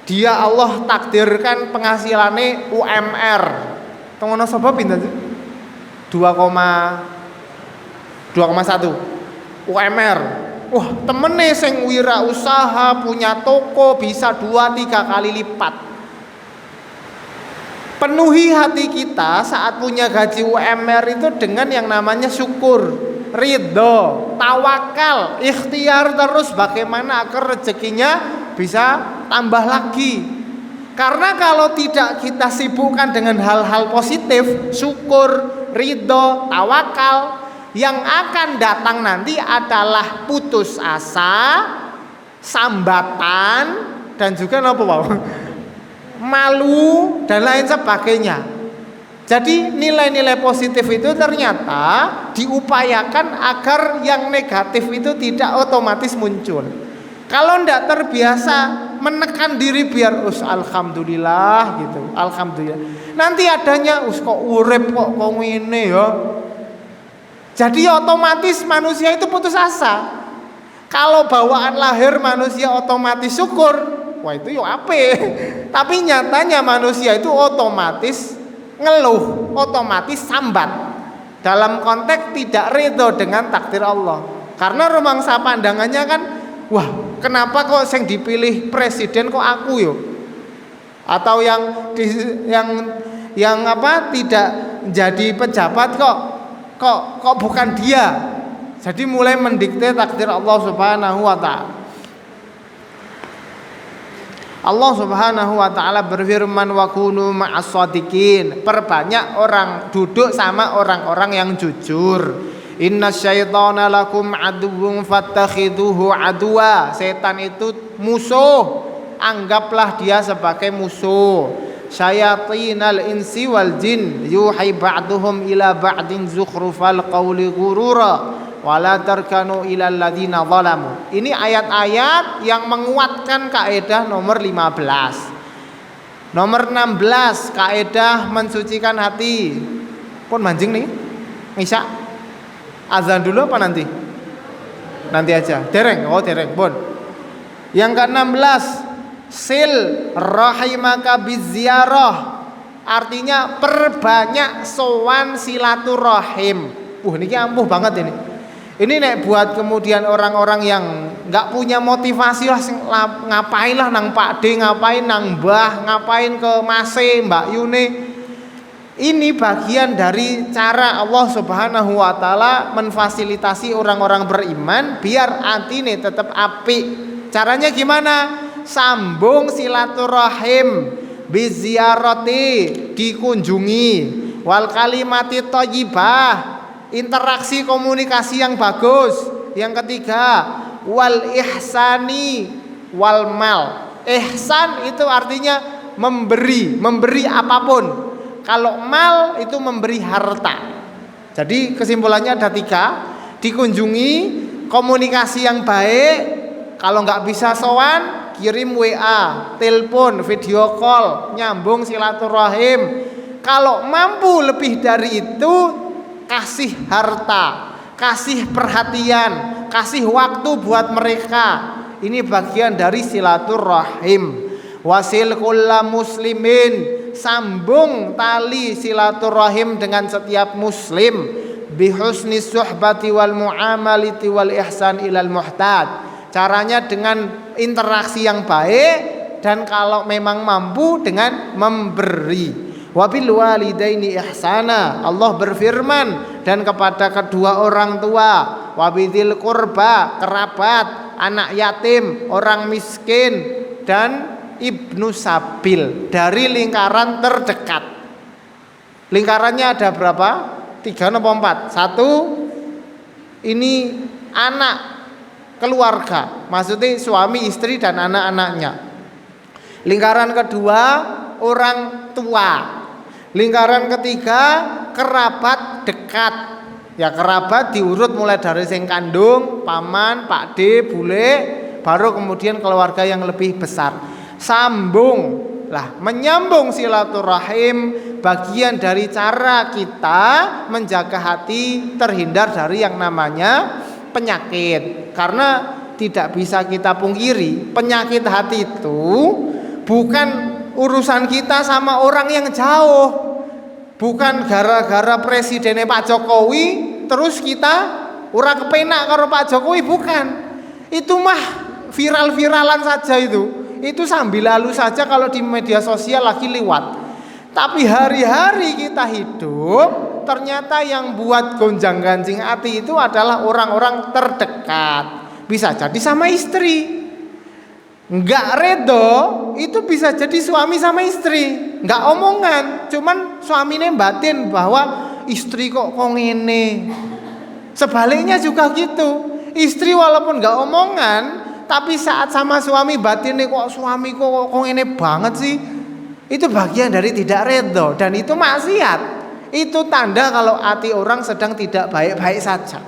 [SPEAKER 1] dia Allah takdirkan penghasilannya UMR. Tengono sapa pinten? 2,1 UMR. Wah, temene sing wirausaha punya toko bisa 2-3 kali lipat. Penuhi hati kita saat punya gaji UMR itu dengan yang namanya syukur, ridho, tawakal, ikhtiar terus bagaimana agar rezekinya bisa tambah lagi. Karena kalau tidak kita sibukkan dengan hal-hal positif, syukur, ridho, tawakal, yang akan datang nanti adalah putus asa, sambatan, dan juga malu dan lain sebagainya. Jadi nilai-nilai positif itu ternyata diupayakan agar yang negatif itu tidak otomatis muncul. Kalau tidak terbiasa menekan diri biar alhamdulillah gitu, alhamdulillah. Nanti adanya kok urip kok ngene ya. Jadi otomatis manusia itu putus asa. Kalau bawaan lahir manusia otomatis syukur, wah itu yo ape. Tapi nyatanya manusia itu otomatis ngeluh, otomatis sambat. Dalam konteks tidak ridho dengan takdir Allah. Karena rumangsa pandangannya kan, wah kenapa kok yang dipilih presiden kok aku yo? Atau yang tidak jadi pejabat kok bukan dia. Jadi mulai mendikte takdir Allah Subhanahu wa taala. Allah Subhanahu wa taala berfirman wa kunu ma'as shadiqin. Perbanyak orang duduk sama orang-orang yang jujur. Innasyaitana lakum aduwwun fattakhiduhu aduwa. Setan itu musuh, anggaplah dia sebagai musuh. Syayatinal insi wal jin yuhi ba'duhum ila ba'din zukhrufal qawli ghurura wala tarkanu ilal ladzina zalamu. Ini ayat-ayat yang menguatkan kaidah nomor 15. Nomor 16 kaidah mensucikan hati. Pun mancing nih Isya azan dulu apa nanti? Nanti aja. Dereng, dereng pun. Yang ke-16 sil rahimaka biziarah, artinya perbanyak sowan silaturahim. Niki ampuh banget ini. Ini nek buat kemudian orang-orang yang nggak punya motivasi lah, ngapain lah nang Pak D, ngapain nang Mbah, ngapain ke Mase, Mbak Yune. Ini bagian dari cara Allah Subhanahu wa taala memfasilitasi orang-orang beriman biar atine tetap apik. Caranya gimana? Sambung silaturahim biziarati, dikunjungi, wal kalimati thayyibah, interaksi komunikasi yang bagus. Yang ketiga wal ihsani wal mal. Ihsan itu artinya memberi apapun. Kalau mal itu memberi harta. Jadi kesimpulannya ada 3. Dikunjungi, komunikasi yang baik. Kalau nggak bisa sowan, kirim WA, telepon, video call, nyambung silaturahim. Kalau mampu lebih dari itu, kasih harta, kasih perhatian, kasih waktu buat mereka. Ini bagian dari silaturahim. Wasil kulla muslimin, sambung tali silaturahim dengan setiap muslim. Bihusni suhbati wal muamalati wal ihsan ilal muhtad. Caranya dengan interaksi yang baik, dan kalau memang mampu dengan memberi. Wabil walidaini ihsana, Allah berfirman, dan kepada kedua orang tua. Wabidil qurba, kerabat, anak yatim, orang miskin, dan ibnu sabil, dari lingkaran terdekat. Lingkarannya ada berapa? 3 atau 4? 1, ini anak keluarga, maksudnya suami, istri, dan anak-anaknya. Lingkaran kedua, orang tua. Lingkaran ketiga, kerabat dekat. Ya, kerabat diurut mulai dari sing kandung, paman, pakde, bule, baru kemudian keluarga yang lebih besar. Sambung. Lah, menyambung silaturahim bagian dari cara kita menjaga hati terhindar dari yang namanya penyakit. Karena tidak bisa kita pungkiri, penyakit hati itu bukan urusan kita sama orang yang jauh. Bukan gara-gara presidennya Pak Jokowi terus kita ora kepenak karo Pak Jokowi, bukan. Itu mah viral-viralan saja itu. Itu sambil lalu saja kalau di media sosial lagi lewat. Tapi hari-hari kita hidup, ternyata yang buat gonjang-ganjing hati itu adalah orang-orang terdekat. Bisa jadi sama istri. Enggak redo, itu bisa jadi suami sama istri. Enggak omongan, cuman suaminya batin bahwa istri kok ngene. Sebaliknya juga gitu. Istri walaupun enggak omongan, tapi saat sama suami batinnya kok suami kok ngene banget sih. Itu bagian dari tidak redo, dan itu maksiat. Itu tanda kalau hati orang sedang tidak baik-baik saja.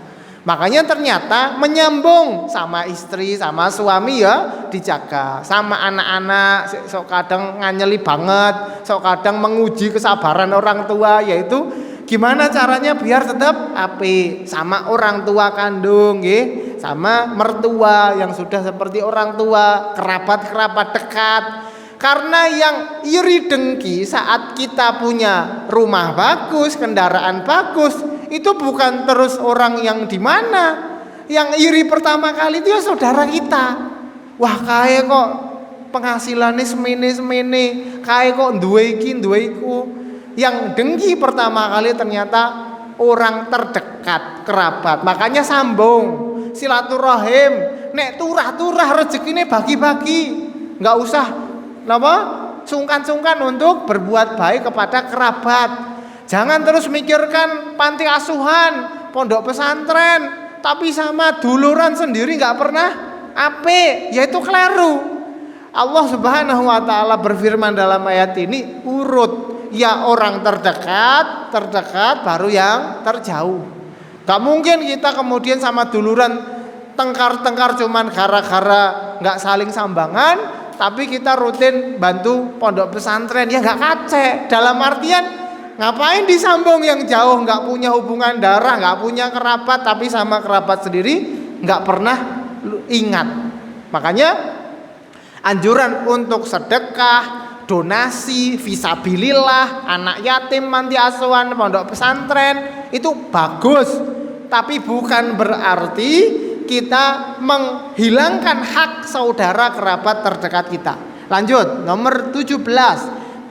[SPEAKER 1] Makanya ternyata menyambung sama istri, sama suami ya dijaga. Sama anak-anak sok kadang nganyeli banget, sok kadang menguji kesabaran orang tua, yaitu gimana caranya biar tetap apik sama orang tua kandung nggih, sama mertua yang sudah seperti orang tua, kerabat-kerabat dekat. Karena yang iri dengki saat kita punya rumah bagus, kendaraan bagus, itu bukan terus orang yang di mana. Yang iri pertama kali itu ya saudara kita. Wah, kae kok penghasilannya semene-semene, kae kok duwe iki duwe iku. Yang dengki pertama kali ternyata orang terdekat, kerabat. Makanya sambung silaturahim. Nek turah-turah rezekine bagi-bagi. Enggak usah sungkan-sungkan untuk berbuat baik kepada kerabat. Jangan terus mikirkan panti asuhan, pondok pesantren, tapi sama duluran sendiri nggak pernah apik, yaitu keliru. Allah Subhanahu wa taala berfirman dalam ayat ini, urut ya orang terdekat baru yang terjauh. Gak mungkin kita kemudian sama duluran tengkar-tengkar cuman gara-gara nggak saling sambangan, tapi kita rutin bantu pondok pesantren, ya nggak kacek. Dalam artian ngapain disambung yang jauh, nggak punya hubungan darah, nggak punya kerabat, tapi sama kerabat sendiri nggak pernah ingat. Makanya anjuran untuk sedekah, donasi, fisabilillah, anak yatim, panti asuhan, pondok pesantren itu bagus, tapi bukan berarti kita menghilangkan hak saudara kerabat terdekat kita. Lanjut, nomor 17,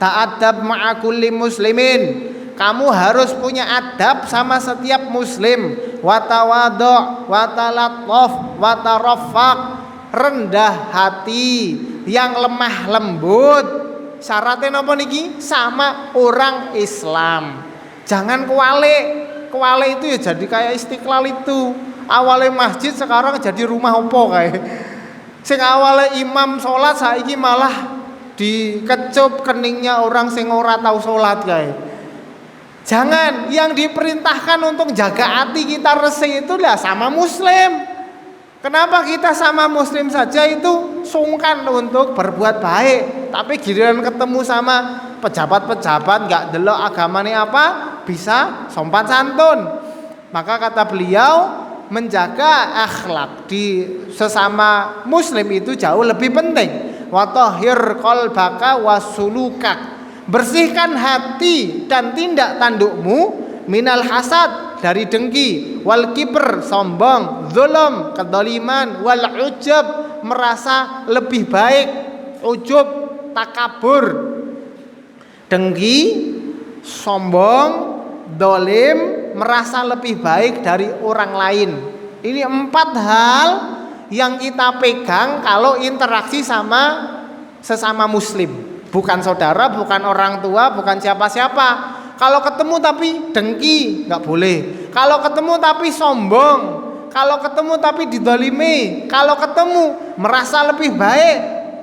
[SPEAKER 1] ta'adab ma'akulli muslimin. Kamu harus punya adab sama setiap muslim. Watawadhu, watalattaf, wataraffaq. Rendah hati, yang lemah lembut. Syaratnya napa niki? Sama orang Islam. Jangan kualik. Kualik itu ya jadi kayak Istiqlal itu. Awalnya masjid sekarang jadi rumah opo kayak. Sing awalnya imam sholat saiki malah dikecup keningnya orang sing ora tahu sholat kayak. Jangan, yang diperintahkan untuk jaga hati kita resik itu lah sama muslim. Kenapa kita sama muslim saja itu sungkan untuk berbuat baik, tapi giliran ketemu sama pejabat-pejabat nggak delok agamanya apa, bisa sopan santun. Maka kata beliau, menjaga akhlak di sesama muslim itu jauh lebih penting. Wa tahhir qalbaka wasulukak, bersihkan hati dan tindak tandukmu minal hasad, dari dengki, wal kibr, sombong, zulm, kedoliman, wal ujub, merasa lebih baik, ujub, takabur, dengki, sombong, dolim, merasa lebih baik dari orang lain. Ini 4 hal yang kita pegang kalau interaksi sama sesama muslim, bukan saudara, bukan orang tua, bukan siapa-siapa. Kalau ketemu tapi dengki, nggak boleh. Kalau ketemu tapi sombong, kalau ketemu tapi didolimi, kalau ketemu merasa lebih baik,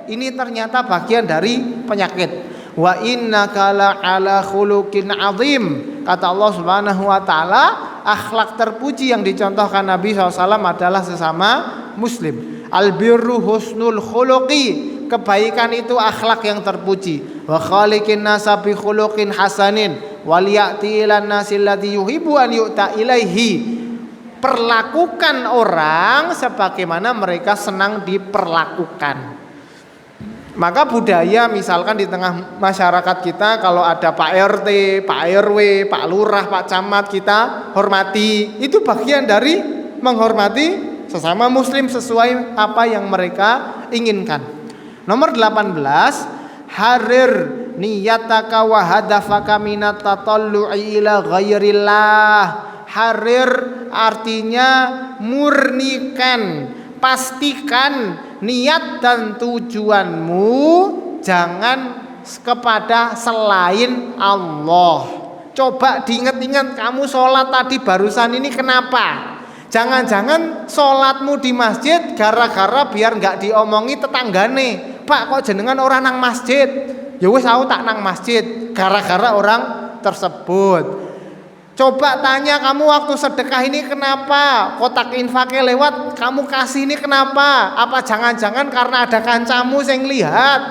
[SPEAKER 1] ini ternyata bagian dari penyakit. Wa innaka la'ala khuluqin azim, kata Allah Subhanahu wa taala, akhlak terpuji yang dicontohkan Nabi SAW adalah sesama muslim. Albirru husnul khuluqi, kebaikan itu akhlak yang terpuji. Wa khaliqin nasa bi khuluqin hasanin wal ya'ti ilan nasi alladhi yuhibbu an yu'ta ilaihi, perlakukan orang sebagaimana mereka senang diperlakukan. Maka budaya misalkan di tengah masyarakat kita, kalau ada Pak RT, Pak RW, Pak Lurah, Pak Camat, kita hormati. Itu bagian dari menghormati sesama muslim sesuai apa yang mereka inginkan. Nomor 18, harir niyataka wa hadafaka minat tatallu'i ila ghairillah. Harir artinya murnikan, pastikan niat dan tujuanmu jangan kepada selain Allah. Coba diingat-ingat, kamu sholat tadi barusan ini kenapa? Jangan-jangan sholatmu di masjid gara-gara biar nggak diomongi tetanggane, Pak kok jenengan orang nang masjid? Ya wis aku tak nang masjid gara-gara orang tersebut. Coba tanya, kamu waktu sedekah ini kenapa? Kotak infaknya lewat, kamu kasih ini kenapa? Apa jangan-jangan karena ada kancamu yang lihat?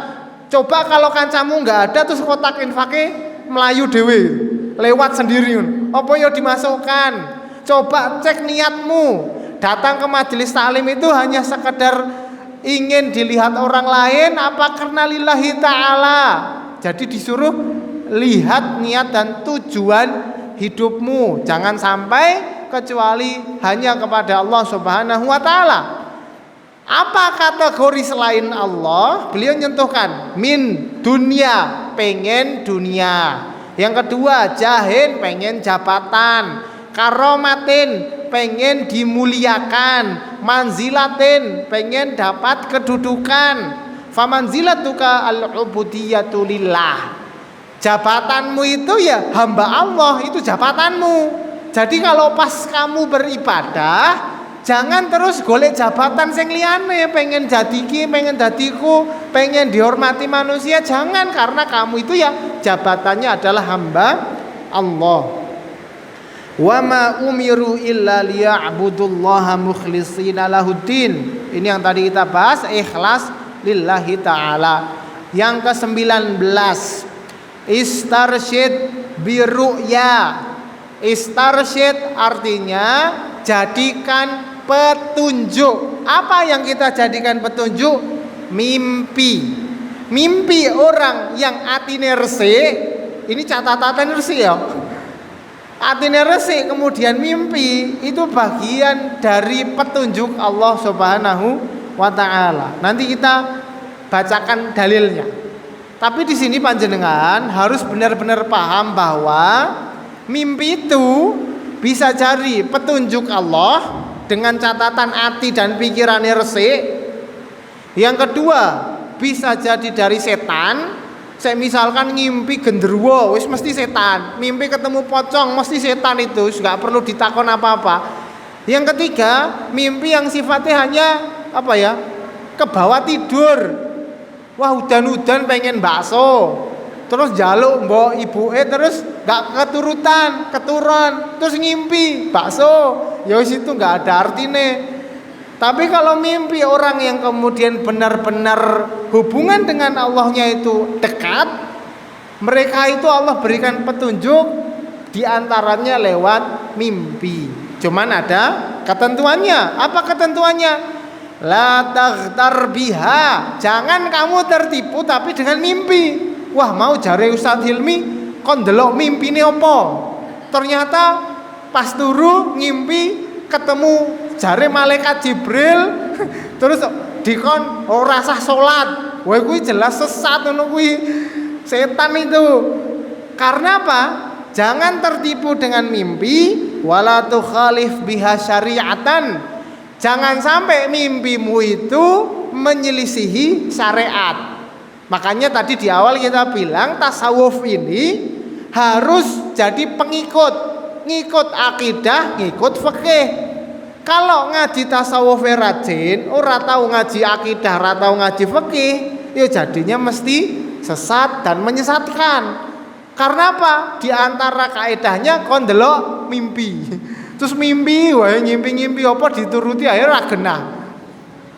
[SPEAKER 1] Coba kalau kancamu nggak ada terus kotak infaknya melayu dewe, lewat sendiri, apa ya dimasukkan? Coba cek niatmu. Datang ke majelis taklim itu hanya sekedar ingin dilihat orang lain apa karena lillahi ta'ala? Jadi disuruh lihat niat dan tujuan hidupmu, jangan sampai kecuali hanya kepada Allah Subhanahu wa taala. Apa kategori selain Allah? Beliau nyentuhkan min dunia, pengen dunia. Yang kedua, jahin, pengen jabatan. Karomatin, pengen dimuliakan. Manzilatin, pengen dapat kedudukan. Famanzilatuka al-ubudiyatu lillah. Jabatanmu itu ya hamba Allah, itu jabatanmu. Jadi kalau pas kamu beribadah, jangan terus golek jabatan sing liyane, pengen jadiki, pengen dadiku, pengen dihormati manusia, jangan, karena kamu itu ya jabatannya adalah hamba Allah. Wa ma umiru illa liya'budullaha mukhlishina lahuddin. Ini yang tadi kita bahas, ikhlas lillahi ta'ala. Yang ke-19, istarsyid biru'ya. Istarsyid artinya jadikan petunjuk. Apa yang kita jadikan petunjuk? Mimpi. Mimpi orang yang atine resik, ini catatan resik ya. Atine resik kemudian mimpi, itu bagian dari petunjuk Allah Subhanahu wa taala. Nanti kita bacakan dalilnya. Tapi di sini panjenengan harus benar-benar paham bahwa mimpi itu bisa jadi petunjuk Allah dengan catatan hati dan pikirannya resik. Yang kedua, bisa jadi dari setan. Saya misalkan ngimpi genderuwo, wis mesti setan. Mimpi ketemu pocong, mesti setan itu, nggak perlu ditakon apa-apa. Yang ketiga, mimpi yang sifatnya hanya apa ya? Ke bawah tidur. Wah udan-udan pengen bakso, terus jaluk mbok ibuke, terus gak keturun, terus ngimpi bakso, ya wis itu gak ada artine. Tapi kalau mimpi orang yang kemudian benar-benar hubungan dengan Allahnya itu dekat, mereka itu Allah berikan petunjuk diantaranya lewat mimpi. Cuman ada Ketentuannya, apa ketentuannya? La taghtar biha. Jangan kamu tertipu tapi dengan mimpi. Wah, mau jare Ustaz Hilmi kon ndelok mimpine apa? Ternyata pas turu ngimpi ketemu jare malaikat Jibril terus dikon ora sah salat. Wah, kuwi jelas sesat ngono kuwi. Setan itu. Karena apa? Jangan tertipu dengan mimpi, wala tukhalif biha syari'atan. Jangan sampai mimpimu itu menyelisihi syariat. Makanya tadi di awal kita bilang tasawuf ini harus jadi pengikut, ngikut akidah, ngikut fikih. Kalau ngaji tasawuf rajin, ora tahu ngaji akidah, ora tahu ngaji fikih, ya jadinya mesti sesat dan menyesatkan. Karena apa? Di antara kaedahnya kon ndelok mimpi. Terus mimpi, wah ngimpi-ngimpi apa dituruti akhirnya ra genah.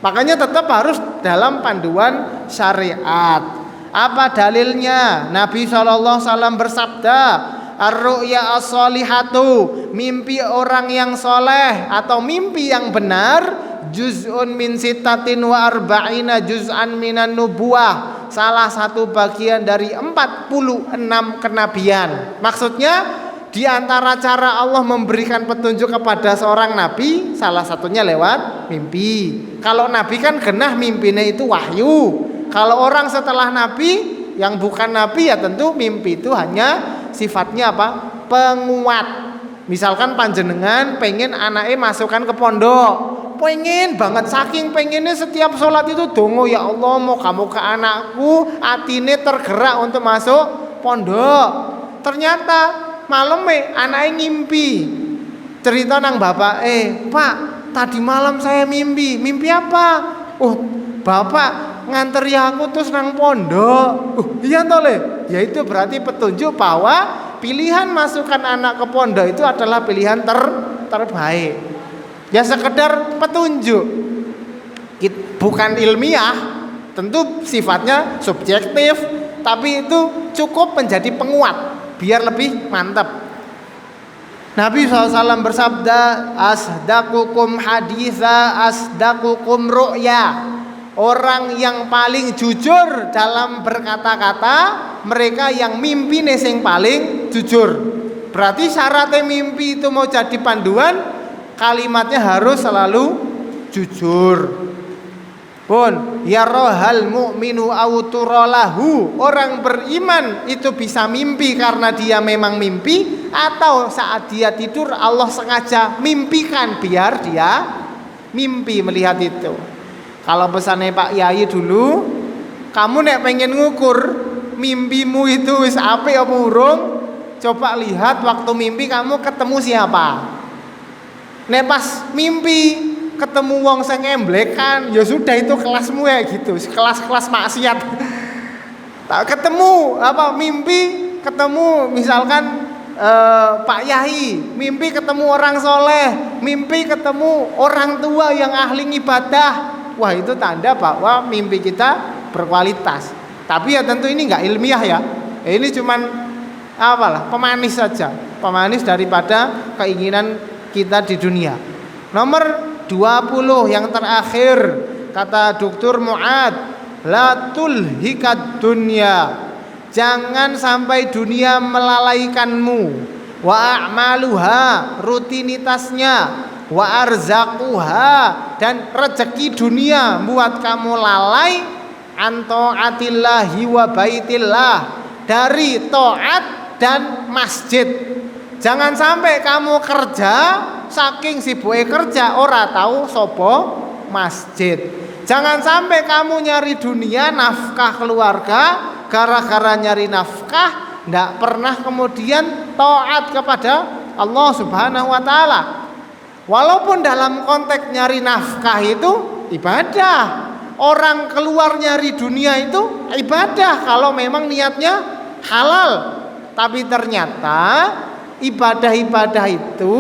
[SPEAKER 1] Makanya tetap harus dalam panduan syariat. Apa dalilnya? Nabi SAW bersabda, ar-ru'ya as-solihatu, mimpi orang yang soleh atau mimpi yang benar, juz'un min sittatin wa arba'ina juz'an minan nubuwah, salah satu bagian dari 46 kenabian. Maksudnya di antara cara Allah memberikan petunjuk kepada seorang nabi, salah satunya lewat mimpi. Kalau nabi kan genah mimpinya itu wahyu. Kalau orang setelah nabi yang bukan nabi ya tentu mimpi itu hanya sifatnya apa? Penguat. Misalkan panjenengan pengen anaknya masukkan ke pondok, pengen banget, saking pengennya setiap sholat itu dongo, ya Allah mau kamu ke anakku, atine tergerak untuk masuk pondok. Ternyata malamnya anaknya ngimpi, cerita nang bapak, Pak, tadi malam saya mimpi apa? Oh, bapak nganteri aku terus nang pondok. Iya toh le, ya itu berarti petunjuk bahwa pilihan masukkan anak ke pondok itu adalah pilihan terbaik. Ya sekedar petunjuk, bukan ilmiah, tentu sifatnya subjektif, tapi itu cukup menjadi penguat biar lebih mantap. Nabi SAW bersabda, asdaqukum haditha asdaqukum ru'ya. Orang yang paling jujur dalam berkata-kata, mereka yang mimpi sing paling jujur. Berarti syaratnya mimpi itu mau jadi panduan, kalimatnya harus selalu jujur. Pun yarohal mu'minu auturolahu, orang beriman itu bisa mimpi karena dia memang mimpi, atau saat dia tidur Allah sengaja mimpikan biar dia mimpi melihat itu. Kalau pesannya Pak Yai dulu, kamu nek pengen ngukur mimpimu itu wis apik apa urung, coba lihat waktu mimpi kamu ketemu siapa. Nek pas mimpi ketemu wong sing emblekan, ya sudah itu kelasmu ya gitu, kelas-kelas maksiat. Ketemu apa mimpi ketemu misalkan Pak Yai, mimpi ketemu orang soleh, mimpi ketemu orang tua yang ahli ibadah. Wah, itu tanda bahwa mimpi kita berkualitas. Tapi ya tentu ini enggak ilmiah ya. Ini cuman apalah, pemanis saja, pemanis daripada keinginan kita di dunia. Nomor 20 yang terakhir, kata Dr. Mu'ad, la tulhikat dunya, jangan sampai dunia melalaikanmu, wa a'maluha, rutinitasnya, wa arzaquha, dan rezeki dunia buat kamu lalai, an taatillahi wa baitillah, dari taat dan masjid. Jangan sampai kamu kerja, saking sibuknya kerja ora tahu sopo masjid. Jangan sampai kamu nyari dunia, nafkah keluarga, gara-gara nyari nafkah ndak pernah kemudian taat kepada Allah Subhanahu wa taala. Walaupun dalam konteks nyari nafkah itu ibadah, orang keluar nyari dunia itu ibadah kalau memang niatnya halal. Tapi ternyata ibadah-ibadah itu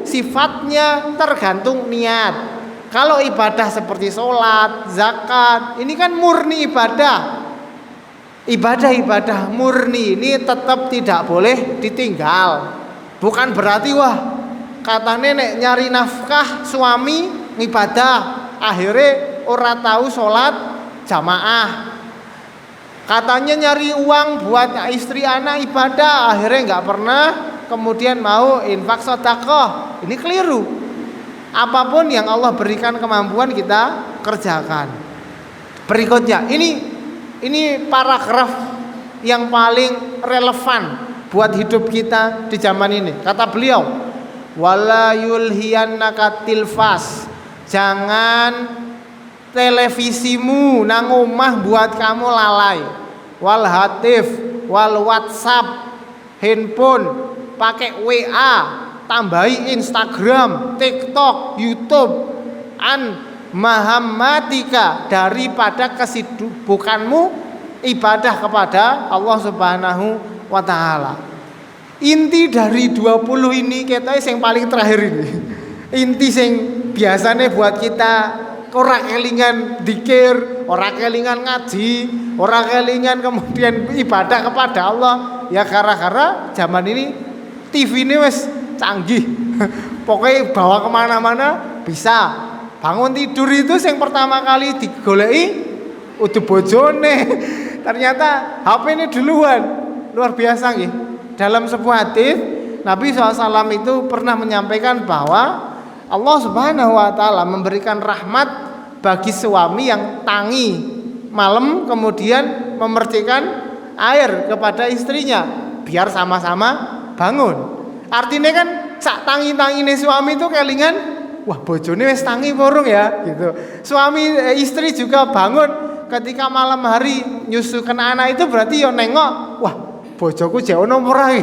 [SPEAKER 1] sifatnya tergantung niat. Kalau ibadah seperti sholat, zakat, ini kan murni ibadah. Ibadah-ibadah murni ini tetap tidak boleh ditinggal. Bukan berarti wah katane nek nyari nafkah suami ngibadah, akhirnya ora tahu sholat jamaah. Katanya nyari uang buat istri anak ibadah, akhirnya nggak pernah kemudian mau infak sedekah. Ini keliru. Apapun yang Allah berikan kemampuan kita kerjakan. Berikutnya, ini paragraf yang paling relevan buat hidup kita di zaman ini. Kata beliau, wala yulhiyannaka tilfas. Jangan televisimu nang omah buat kamu lalai. Wal hatif, wal WhatsApp, handphone, pakai WA, tambahi Instagram, TikTok, YouTube, mahammatika, daripada kesibukanmu ibadah kepada Allah Subhanahu wa taala. Inti dari 20 ini kita yang paling terakhir ini. Inti sing biasanya buat kita ora kelingan dzikir, ora kelingan ngaji, ora kelingan kemudian ibadah kepada Allah, ya gara-gara zaman ini TV ini wes canggih. Pokoknya bawa kemana-mana bisa. Bangun tidur itu yang pertama kali digoleki udah bojone. Ternyata HP ini duluan. Luar biasa nggih. Dalam sebuah hadis Nabi SAW itu pernah menyampaikan bahwa Allah Subhanahu wa taala memberikan rahmat bagi suami yang tangi malam kemudian memercikan air kepada istrinya biar sama-sama bangun. Artinya kan sak tangi-tangine suami itu kelingan, wah bojone wis tangi porong ya gitu. Suami istri juga bangun ketika malam hari nyusukan anak itu berarti yo nengok, wah bojoku jek ono ora.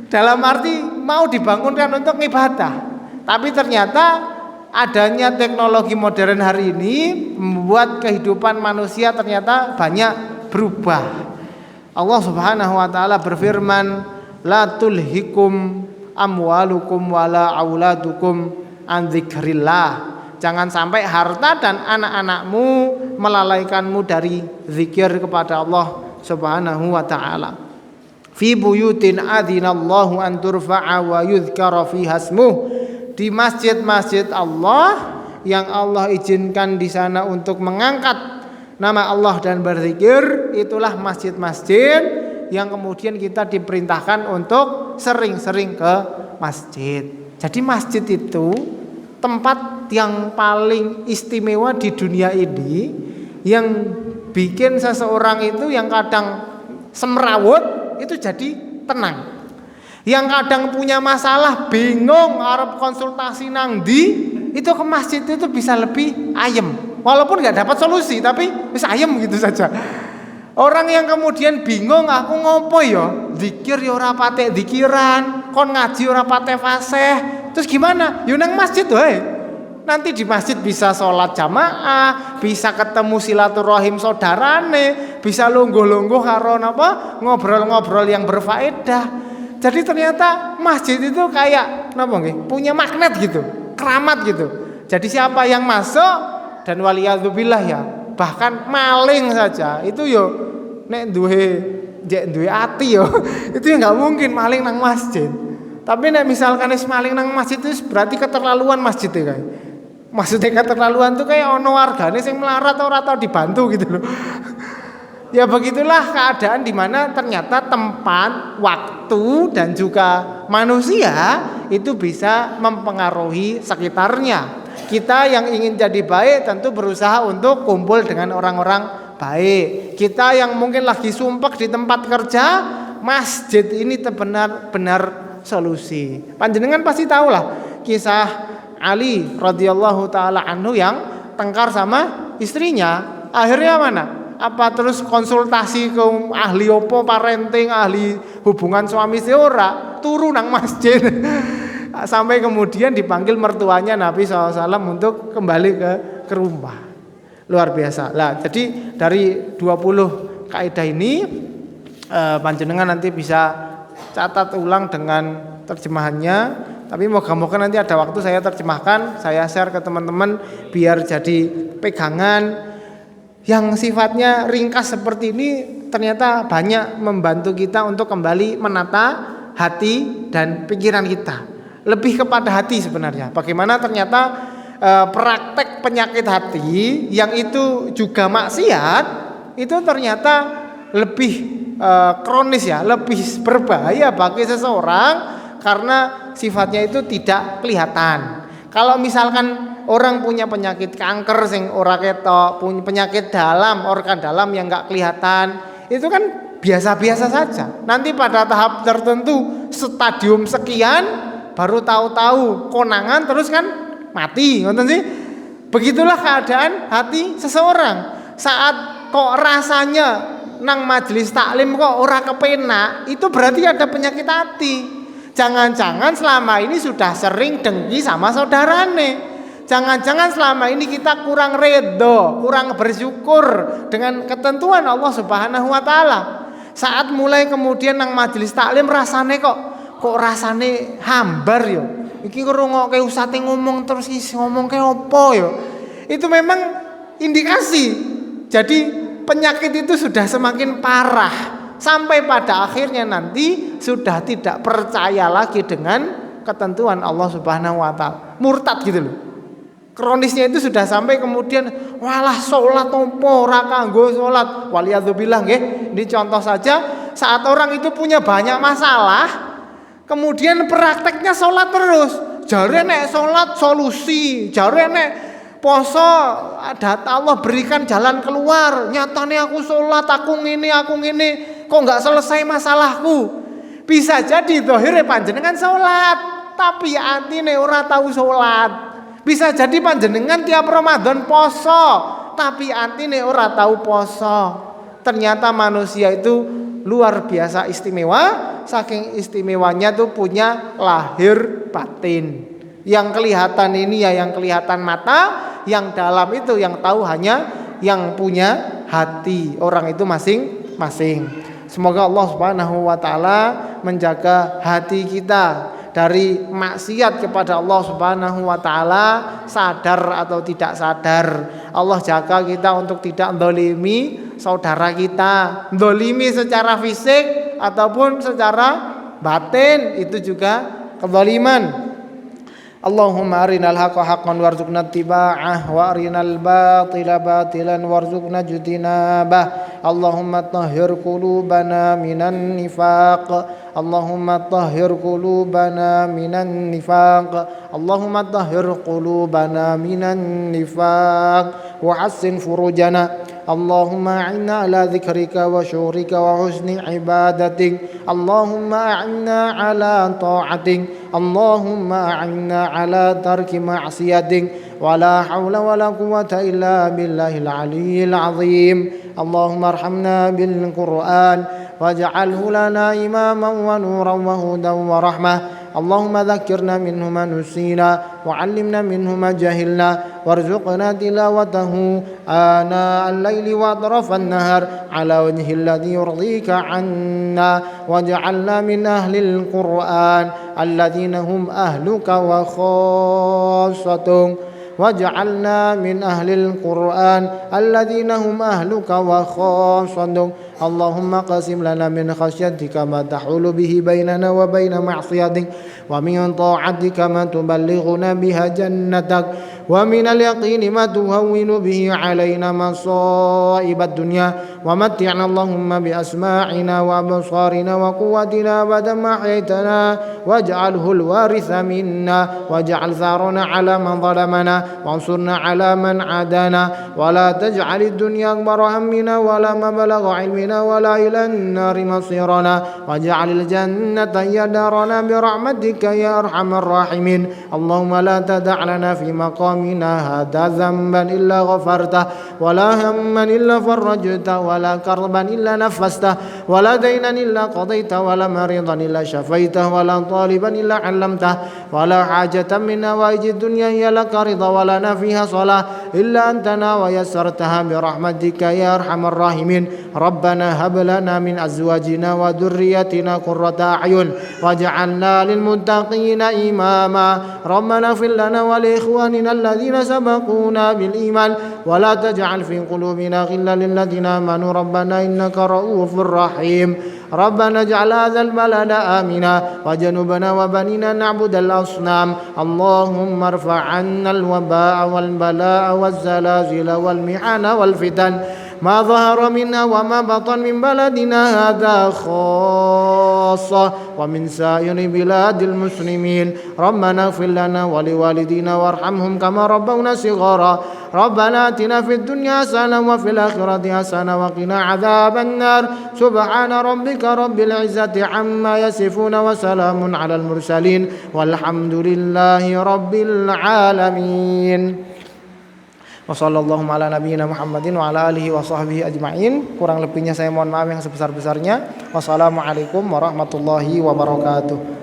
[SPEAKER 1] Dalam arti mau dibangunkan untuk ibadah. Tapi ternyata adanya teknologi modern hari ini membuat kehidupan manusia ternyata banyak berubah. Allah Subhanahu wa taala berfirman, la tulhikum amwalukum wala auladukum an dzikrillah. Jangan sampai harta dan anak-anakmu melalaikanmu dari zikir kepada Allah Subhanahu wa taala. Fi buyutin adzinallahu an turfa'a wa yuzkara fiha ismuh. Di masjid-masjid Allah yang Allah izinkan di sana untuk mengangkat nama Allah dan berzikir, itulah masjid-masjid yang kemudian kita diperintahkan untuk sering-sering ke masjid. Jadi masjid itu tempat yang paling istimewa di dunia ini, yang bikin seseorang itu yang kadang semrawut itu jadi tenang. Yang kadang punya masalah, bingung arep konsultasi nang ndi, itu ke masjid itu bisa lebih ayem. Walaupun nggak dapat solusi, tapi bisa ayem gitu saja. Orang yang kemudian bingung, aku ngopo ya, zikir ya ora patek zikiran, kon ngaji ora patek fasih. Terus gimana? Yo nang masjid wae. Nanti di masjid bisa sholat jamaah, bisa ketemu silaturahim saudarane, bisa lungguh-lungguh karo napa ngobrol-ngobrol yang berfaedah. Jadi ternyata masjid itu kayak napa nggih, punya magnet gitu, keramat gitu. Jadi siapa yang masuk dan waliyadzubillah ya, bahkan maling saja itu yo nek duwe ati yo itu ya nggak mungkin maling nang masjid. Tapi nek misalkan is maling nang masjid itu berarti keterlaluan masjid ya kayak. Maksudnya keterlaluan tuh kayak ono wargane sing melarat ora tau dibantu gitu loh. Ya begitulah keadaan di mana ternyata tempat, waktu dan juga manusia itu bisa mempengaruhi sekitarnya. Kita yang ingin jadi baik tentu berusaha untuk kumpul dengan orang-orang baik. Kita yang mungkin lagi sumpek di tempat kerja, masjid ini benar-benar solusi. Panjenengan pasti tahulah kisah Ali radhiyallahu taala anhu yang tengkar sama istrinya. Akhirnya mana? Apa terus konsultasi ke ahli opo parenting, ahli hubungan suami istri ora, turu nang masjid. Sampai kemudian dipanggil mertuanya Nabi SAW untuk kembali ke rumah. Luar biasa. Lah, jadi dari 20 kaidah ini panjenengan nanti bisa catat ulang dengan terjemahannya. Tapi moga-moga nanti ada waktu saya terjemahkan, saya share ke teman-teman biar jadi pegangan. Yang sifatnya ringkas seperti ini ternyata banyak membantu kita untuk kembali menata hati dan pikiran kita. lebih kepada hati sebenarnya. Bagaimana ternyata praktek penyakit hati yang itu juga maksiat itu ternyata lebih kronis ya, lebih berbahaya bagi seseorang karena sifatnya itu tidak kelihatan. Kalau misalkan orang punya penyakit kanker sing ora ketok, punya penyakit dalam, organ dalam yang enggak kelihatan, itu kan biasa-biasa saja. Nanti pada tahap tertentu stadium sekian baru tahu-tahu konangan terus kan mati, ngoten sih. Begitulah keadaan hati seseorang. Saat kok rasanya nang majelis taklim kok ora kepenak, itu berarti ada penyakit hati. Jangan-jangan selama ini sudah sering dengki sama saudarane. Jangan-jangan selama ini kita kurang redho, kurang bersyukur dengan ketentuan Allah Subhanahu wa taala. Saat mulai kemudian nang majelis taklim rasane kok rasane hambar yo. Iki ngrungokke ustaze ngomong terus ngomongke opo yo. Itu memang indikasi. Jadi penyakit itu sudah semakin parah sampai pada akhirnya nanti sudah tidak percaya lagi dengan ketentuan Allah Subhanahu wa taala. Murtad gitu loh. Kronisnya itu sudah sampai kemudian walah salat opo ora kanggo salat. Waliyadzubillah nggih. Ini contoh saja saat orang itu punya banyak masalah kemudian prakteknya salat terus. Jare nek salat solusi, jare nek poso data Allah berikan jalan keluar. Nyatane aku salat, aku ngene, kok enggak selesai masalahku. Bisa jadi zahire panjenengan salat, tapi atine ora tahu salat. Bisa jadi panjenengan tiap Ramadan poso, tapi atine ora tahu poso. Ternyata manusia itu luar biasa istimewa. Saking istimewanya tuh punya lahir batin. Yang kelihatan ini ya yang kelihatan mata, yang dalam itu yang tahu hanya yang punya hati. Orang itu masing-masing. Semoga Allah Subhanahu wa taala menjaga hati kita dari maksiat kepada Allah Subhanahu wa taala, sadar atau tidak sadar. Allah jaga kita untuk tidak dzalimi saudara kita, dzalimi secara fisik ataupun secara batin, itu juga kezaliman. Allahumma arinal haqqa haqqan warzuqna ittiba'ah wa arinal batila batilan warzuqna ijtinabah. Allahumma tahhir qulubana minan nifaq. Allahumma tahhir qulubana minan nifaq. Allahumma tahhir qulubana minan nifaq wa hassin furujana. Allahumma a'inna ala dzikrika wa syukrika wa husni ibadatik. Allahumma a'inna ala ta'atik. Allahumma a'inna ala tarki ma'siyatik. Wa la hawla wa la quwwata illa billahil aliyyil azim. Allahumma arhamna bil Qur'an waj'alhu lana imaman wa nuran wa hudan wa rahmah. اللهم ذكرنا منه ما نسينا وعلمنا منه ما جهلنا وارزقنا تلاوته آناء الليل وأطراف النهار على وجه الذي يرضيك عنا واجعلنا من أهل القرآن الذين هم أهلك وخاصتك واجعلنا من أهل القرآن الذين هم أهلك وخاصتك. اللهم قسم لنا من خشيتك ما تحول به بيننا وبين معصيتك ومن طاعتك ما تبلغنا بها جنتك ومن اليقين ما تهون به علينا مصائب الدنيا ومتعنا اللهم بأسماعنا وأبصارنا وقوتنا أبدا ما أحييتنا واجعله الوارث منا واجعل ثارنا على من ظلمنا وانصرنا على من عادانا ولا تجعل الدنيا أكبر همنا ولا مبلغ علمنا ولا إلى النار مصيرنا واجعل الجنة هي دارنا برحمتك يا أرحم الراحمين. اللهم لا تدع لنا في مقامنا هذا ذنبا إلا غفرته ولا هما إلا فرجته ولا كربا إلا نفسته ولا دينا إلا قضيته ولا مريضا إلا شفيته ولا طالبا إلا علمته ولا حاجة من نوائج الدنيا هي لك رضا ولنا فيها صلاة إلا أنتنا ويسرتها برحمتك يا أرحم الراحمين. ربنا Rabbana hab lana min azwajina wa dhurriyyatina qurrata a'yun waj'alna lil muttaqina imama. Rabbana ighfir lana wa li ikhwanina alladhina sabaquna bil iman wa la taj'al fi qulubina ghillan lil ladzina amanu rabbana innaka ra'ufur rahim. Rabbana ij'al hadzal balada amina wajnubna wa banina na'budal asnam. Allahumma irfa' 'anna al waba'a wal bala'a waz zalazila wal mihana wal fitan ma dhahara minha wa ma batan min baladina hadza khassa wa min sa'iri biladil muslimin. Rabbana ighfir lana wa liwalidina warhamhum kama rabbawna shighara. Rabbana atina fid dunya hasanah wa fil akhirati hasanah wa qina adzaban nar. Subhana rabbika rabbil izzati amma yasifun wa salamun alal mursalin walhamdulillahi rabbil alamin. Wa sallallahu ala nabiyyina Muhammadin wa ala alihi wa sahbihi ajma'in. Kurang lebihnya saya mohon maaf yang sebesar-besarnya. Wassalamualaikum warahmatullahi wabarakatuh.